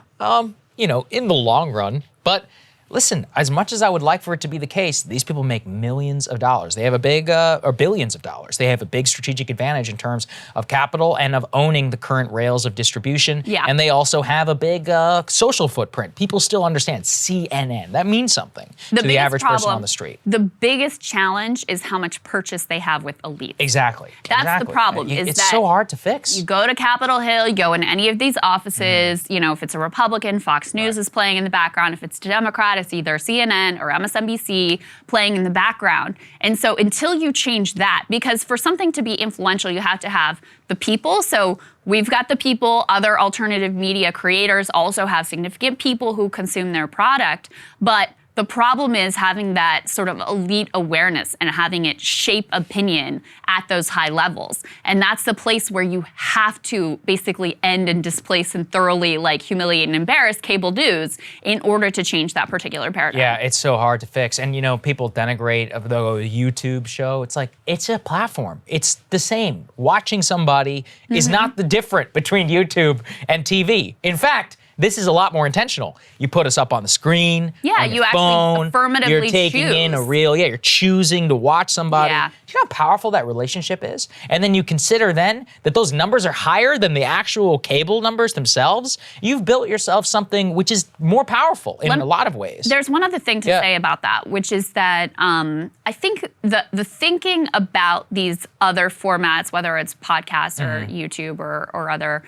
in the long run. But listen, as much as I would like for it to be the case, these people make millions of dollars. They have a big, or billions of dollars. They have a big strategic advantage in terms of capital and of owning the current rails of distribution. Yeah. And they also have a big social footprint. People still understand CNN. That means something to the average person on the street. The biggest challenge is how much purchase they have with elites. Exactly. That's the problem. It's so hard to fix. You go to Capitol Hill, you go in any of these offices, if it's a Republican, Fox News is playing in the background. If it's a Democrat, it's either CNN or MSNBC playing in the background. And so until you change that, because for something to be influential, you have to have the people. So we've got the people, other alternative media creators also have significant people who consume their product. But the problem is having that sort of elite awareness and having it shape opinion at those high levels. And that's the place where you have to basically end and displace and thoroughly humiliate and embarrass cable news in order to change that particular paradigm. Yeah, it's so hard to fix. And people denigrate of the YouTube show. It's like, it's a platform. It's the same. Watching somebody is not the different between YouTube and TV. In fact, this is a lot more intentional. You put us up on the screen, yeah, on your you phone, actually affirmatively you're taking choose. in you're choosing to watch somebody. Yeah. Do you know how powerful that relationship is? And then you consider then that those numbers are higher than the actual cable numbers themselves. You've built yourself something which is more powerful in a lot of ways. There's one other thing to say about that, which is that I think the thinking about these other formats, whether it's podcasts or YouTube or other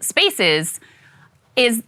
spaces,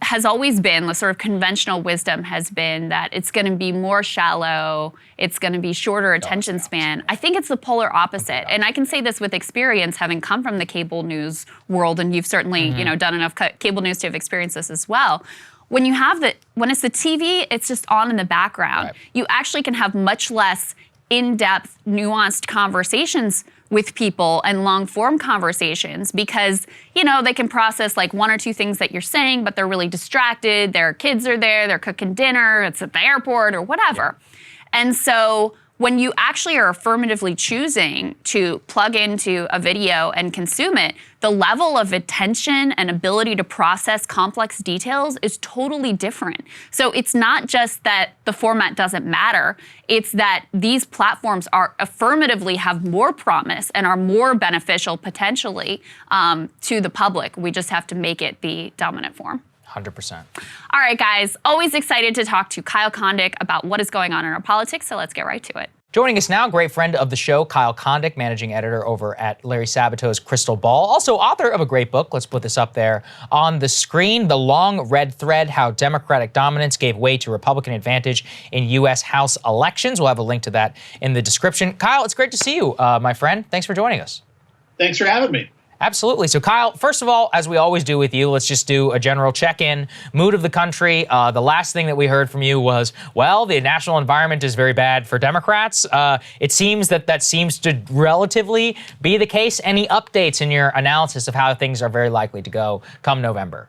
has always been, the sort of conventional wisdom has been that it's going to be more shallow, it's going to be shorter attention span. I think it's the polar opposite. And I can say this with experience, having come from the cable news world, and you've certainly done enough cable news to have experienced this as well. When it's the TV, it's just on in the background. Right. You actually can have much less in-depth, nuanced conversations with people and long-form conversations because, they can process one or two things that you're saying, but they're really distracted. Their kids are there, they're cooking dinner, it's at the airport or whatever. Yeah. And so when you actually are affirmatively choosing to plug into a video and consume it, the level of attention and ability to process complex details is totally different. So it's not just that the format doesn't matter, it's that these platforms are affirmatively have more promise and are more beneficial potentially to the public. We just have to make it the dominant form. 100%. All right, guys, always excited to talk to Kyle Kondik about what is going on in our politics, so let's get right to it. Joining us now, great friend of the show, Kyle Kondik, managing editor over at Larry Sabato's Crystal Ball, also author of a great book. Let's put this up there on the screen, The Long Red Thread, How Democratic Dominance Gave Way to Republican Advantage in U.S. House Elections. We'll have a link to that in the description. Kyle, it's great to see you, my friend. Thanks for joining us. Thanks for having me. Absolutely. So, Kyle, first of all, as we always do with you, let's just do a general check-in. Mood of the country. The last thing that we heard from you was, well, the national environment is very bad for Democrats. It seems that seems to relatively be the case. Any updates in your analysis of how things are very likely to go come November?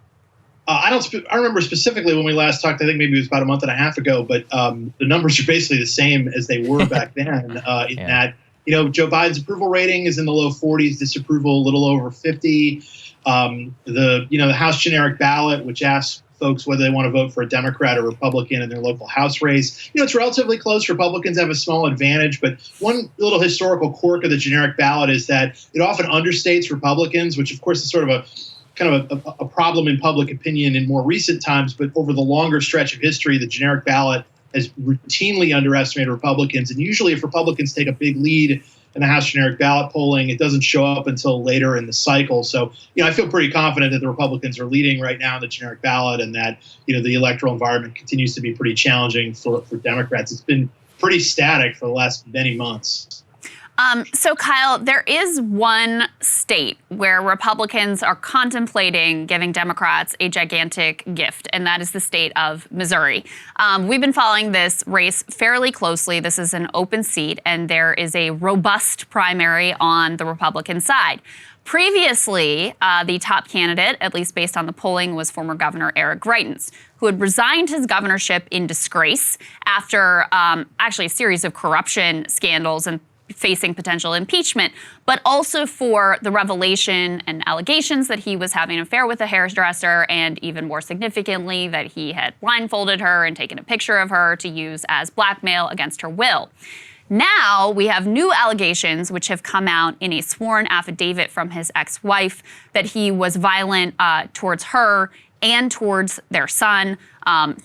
I don't remember specifically when we last talked. I think maybe it was about a month and a half ago, but the numbers are basically the same as they were back then that Joe Biden's approval rating is in the low 40s, disapproval a little over 50. The House generic ballot, which asks folks whether they want to vote for a Democrat or Republican in their local House race, it's relatively close. Republicans have a small advantage, but one little historical quirk of the generic ballot is that it often understates Republicans, which of course is sort of a problem in public opinion in more recent times. But over the longer stretch of history, the generic ballot has routinely underestimated Republicans. And usually if Republicans take a big lead in the House generic ballot polling, it doesn't show up until later in the cycle. So, I feel pretty confident that the Republicans are leading right now in the generic ballot and that, the electoral environment continues to be pretty challenging for Democrats. It's been pretty static for the last many months. So, Kyle, there is one state where Republicans are contemplating giving Democrats a gigantic gift, and that is the state of Missouri. We've been following this race fairly closely. This is an open seat, and there is a robust primary on the Republican side. Previously, the top candidate, at least based on the polling, was former Governor Eric Greitens, who had resigned his governorship in disgrace after actually a series of corruption scandals and facing potential impeachment, but also for the revelation and allegations that he was having an affair with a hairdresser, and even more significantly, that he had blindfolded her and taken a picture of her to use as blackmail against her will. Now we have new allegations which have come out in a sworn affidavit from his ex-wife that he was violent towards her and towards their son.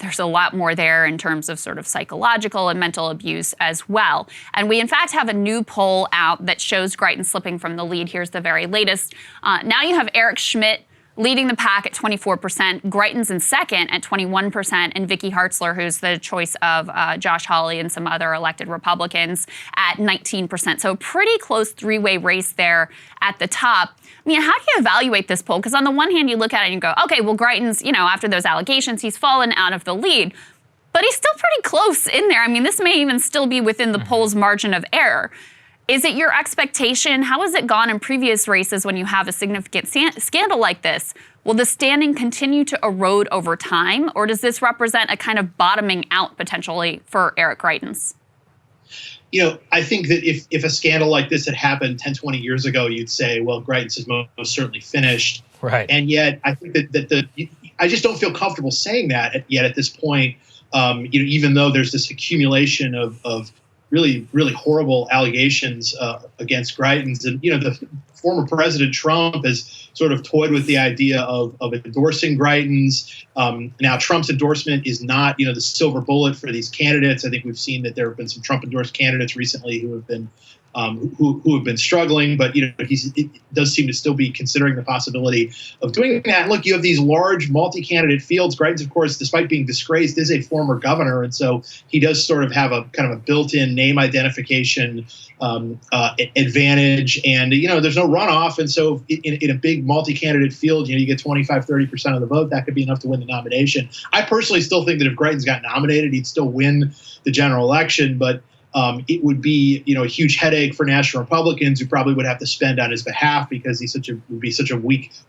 There's a lot more there in terms of sort of psychological and mental abuse as well. And we, in fact, have a new poll out that shows Greitens slipping from the lead. Here's the very latest. Now you have Eric Schmidt leading the pack at 24%. Greitens in second at 21%, and Vicky Hartzler, who's the choice of Josh Hawley and some other elected Republicans, at 19%. So a pretty close three-way race there at the top. I mean, how do you evaluate this poll? Because on the one hand, you look at it and you go, okay, well, Greitens, after those allegations, he's fallen out of the lead. But he's still pretty close in there. I mean, this may even still be within the poll's margin of error. Is it your expectation? How has it gone in previous races when you have a significant scandal like this? Will the standing continue to erode over time, or does this represent a kind of bottoming out potentially for Eric Greitens? I think that if a scandal like this had happened 10, 20 years ago, you'd say, well, Greitens is most certainly finished. Right. And yet I think that I just don't feel comfortable saying that yet at this point, even though there's this accumulation of really, really horrible allegations against Greitens. And, the former President Trump has sort of toyed with the idea of endorsing Greitens. Now, Trump's endorsement is not, the silver bullet for these candidates. I think we've seen that there have been some Trump-endorsed candidates recently who have been who have been struggling, but it does seem to still be considering the possibility of doing that. Look, you have these large multi-candidate fields. Greitens, of course, despite being disgraced, is a former governor, and so he does sort of have a kind of a built-in name identification advantage. And there's no runoff, and so in a big multi-candidate field, you get 25-30% of the vote. That could be enough to win the nomination. I personally still think that if Greitens got nominated, he'd still win the general election, but it would be, a huge headache for national Republicans who probably would have to spend on his behalf because would be such a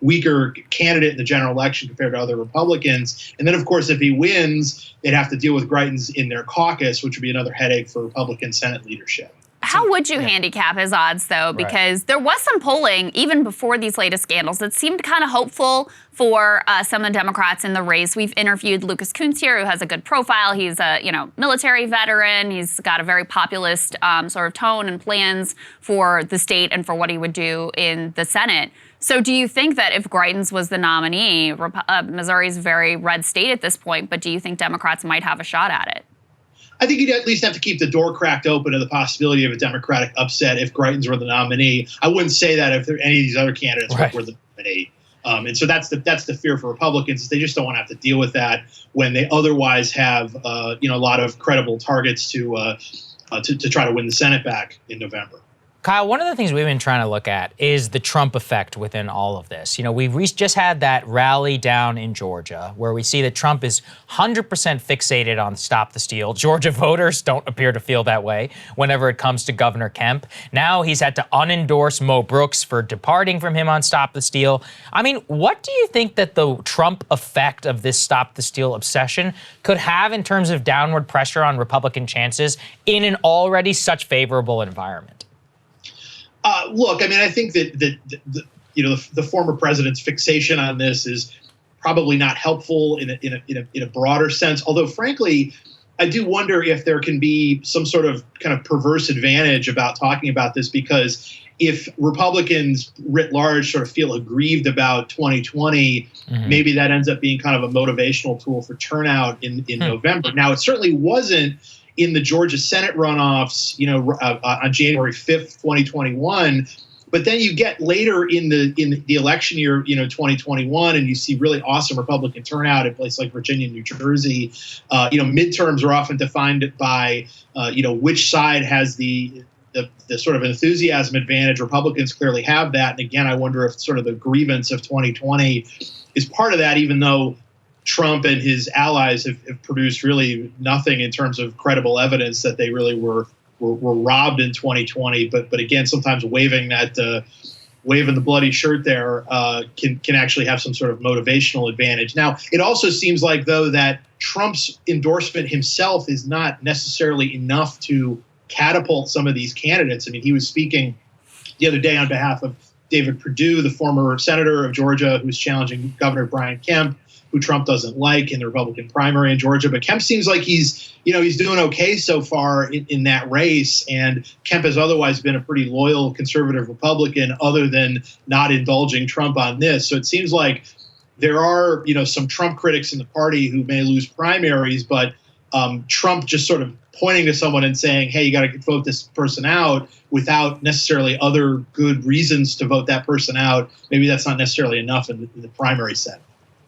weaker candidate in the general election compared to other Republicans. And then, of course, if he wins, they'd have to deal with Greitens in their caucus, which would be another headache for Republican Senate leadership. How would you handicap his odds, though? Because there was some polling, even before these latest scandals, that seemed kind of hopeful for some of the Democrats in the race. We've interviewed Lucas Kunz here, who has a good profile. He's a military veteran. He's got a very populist sort of tone and plans for the state and for what he would do in the Senate. So do you think that if Greitens was the nominee, Missouri's a very red state at this point, but do you think Democrats might have a shot at it? I think you'd at least have to keep the door cracked open to the possibility of a Democratic upset if Greitens were the nominee. I wouldn't say that if any of these other candidates were the nominee. And so that's the fear for Republicans. They just don't want to have to deal with that when they otherwise have a lot of credible targets to try to win the Senate back in November. Kyle, one of the things we've been trying to look at is the Trump effect within all of this. We just had that rally down in Georgia where we see that Trump is 100% fixated on Stop the Steal. Georgia voters don't appear to feel that way whenever it comes to Governor Kemp. Now he's had to unendorse Mo Brooks for departing from him on Stop the Steal. I mean, what do you think that the Trump effect of this Stop the Steal obsession could have in terms of downward pressure on Republican chances in an already such favorable environment? Look, I mean, I think that the former president's fixation on this is probably not helpful in a broader sense. Although, frankly, I do wonder if there can be some sort of kind of perverse advantage about talking about this, because if Republicans writ large sort of feel aggrieved about 2020, maybe that ends up being kind of a motivational tool for turnout in November. Now, it certainly wasn't in the Georgia Senate runoffs, on January 5th, 2021. But then you get later in the election year, 2021, and you see really awesome Republican turnout in places like Virginia and New Jersey. Midterms are often defined by, which side has the sort of enthusiasm advantage. Republicans clearly have that. And again, I wonder if sort of the grievance of 2020 is part of that, even though Trump and his allies have produced really nothing in terms of credible evidence that they really were robbed in 2020. But again, sometimes waving the bloody shirt there can actually have some sort of motivational advantage. Now, it also seems like, though, that Trump's endorsement himself is not necessarily enough to catapult some of these candidates. I mean, he was speaking the other day on behalf of David Perdue, the former senator of Georgia, who's challenging Governor Brian Kemp, who Trump doesn't like in the Republican primary in Georgia. But Kemp seems like he's doing okay so far in that race. And Kemp has otherwise been a pretty loyal conservative Republican, other than not indulging Trump on this. So it seems like there are, some Trump critics in the party who may lose primaries, but Trump just sort of pointing to someone and saying, hey, you got to vote this person out without necessarily other good reasons to vote that person out, maybe that's not necessarily enough in the primary setting.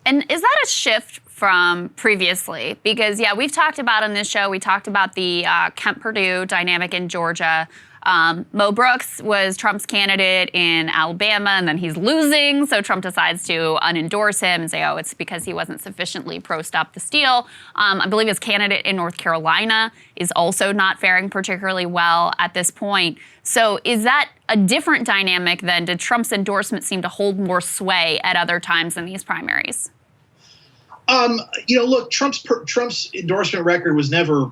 And is that a shift from previously? Because, yeah, we've talked about on this show, we talked about the Kemp-Purdue dynamic in Georgia. Mo Brooks was Trump's candidate in Alabama, and then he's losing, so Trump decides to unendorse him and say, oh, it's because he wasn't sufficiently pro-stop the steal. I believe his candidate in North Carolina is also not faring particularly well at this point. So is that a different dynamic than did Trump's endorsement seem to hold more sway at other times in these primaries? Look, Trump's endorsement record was never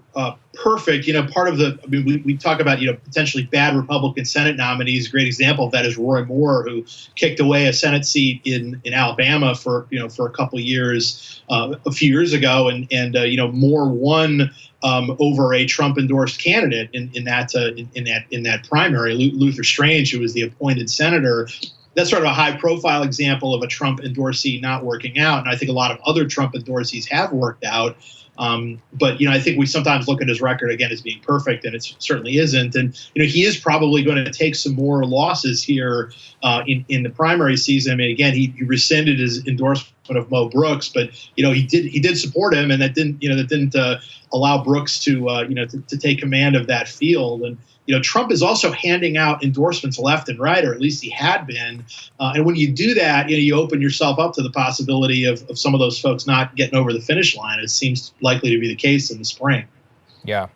perfect. Part of we talk about, potentially bad Republican Senate nominees. A great example of that is Roy Moore, who kicked away a Senate seat in Alabama for a couple of years, a few years ago. And Moore won over a Trump endorsed candidate in that primary, Luther Strange, who was the appointed senator. That's sort of a high-profile example of a Trump endorsee not working out, and I think a lot of other Trump endorsees have worked out. But I think we sometimes look at his record again as being perfect, and it certainly isn't. And he is probably going to take some more losses here in the primary season. I mean, again, he rescinded his endorsement of Mo Brooks, but he did support him, and that didn't allow Brooks to take command of that field. And Trump is also handing out endorsements left and right, or at least he had been. And when you do that, you open yourself up to the possibility of some of those folks not getting over the finish line. It seems likely to be the case in the spring. Yeah.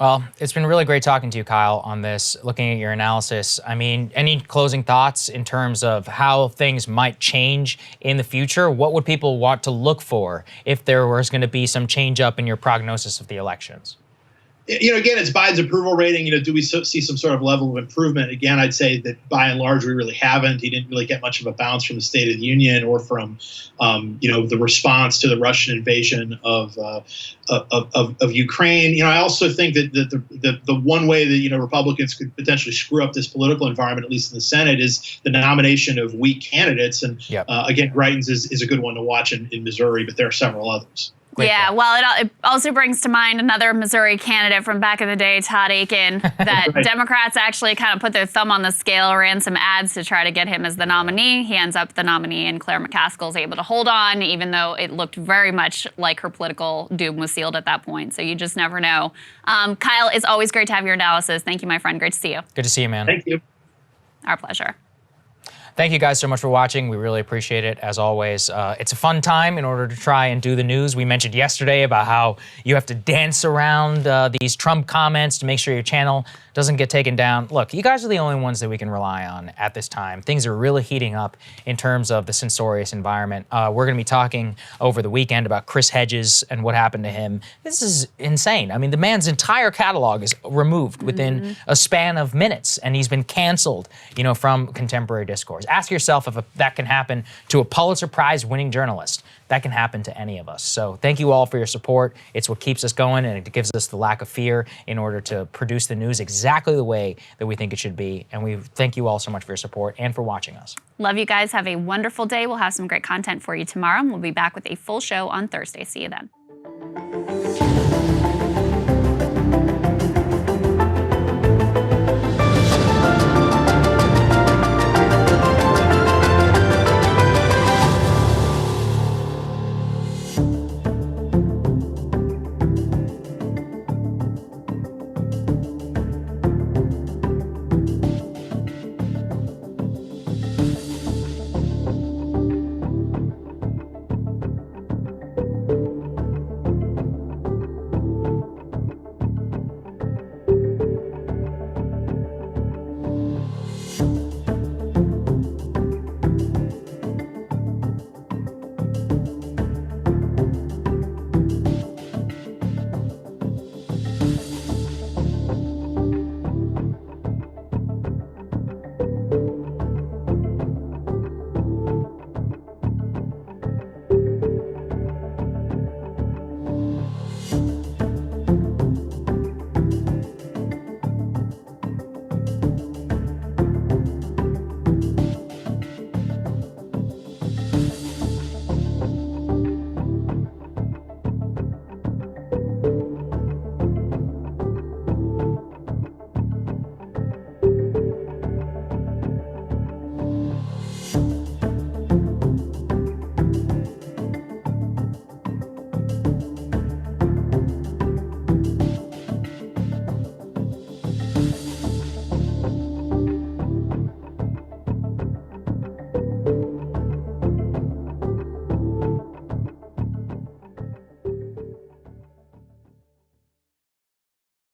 Well, it's been really great talking to you, Kyle, on this, looking at your analysis. I mean, any closing thoughts in terms of how things might change in the future? What would people want to look for if there was going to be some change up in your prognosis of the elections? Again, it's Biden's approval rating. Do we see some sort of level of improvement? Again, I'd say that by and large, we really haven't. He didn't really get much of a bounce from the State of the Union or from, the response to the Russian invasion of Ukraine. I also think that the one way that, Republicans could potentially screw up this political environment, at least in the Senate, is the nomination of weak candidates. And again, Greitens is a good one to watch in Missouri, but there are several others. Yeah, well, it also brings to mind another Missouri candidate from back in the day, Todd Aiken, that right. Democrats actually kind of put their thumb on the scale, ran some ads to try to get him as the nominee. He ends up the nominee, and Claire McCaskill's able to hold on, even though it looked very much like her political doom was sealed at that point. So you just never know. Kyle, it's always great to have your analysis. Thank you, my friend. Great to see you. Good to see you, man. Thank you. Our pleasure. Thank you guys so much for watching. We really appreciate it, as always. It's a fun time in order to try and do the news. We mentioned yesterday about how you have to dance around these Trump comments to make sure your channel doesn't get taken down. Look, you guys are the only ones that we can rely on at this time. Things are really heating up in terms of the censorious environment. We're going to be talking over the weekend about Chris Hedges and what happened to him. This is insane. I mean, the man's entire catalog is removed within a span of minutes, and he's been canceled, from contemporary discourse. Ask yourself if that can happen to a Pulitzer Prize winning journalist. That can happen to any of us. So thank you all for your support. It's what keeps us going, and it gives us the lack of fear in order to produce the news exactly the way that we think it should be. And we thank you all so much for your support and for watching us. Love you guys. Have a wonderful day. We'll have some great content for you tomorrow, and we'll be back with a full show on Thursday. See you then.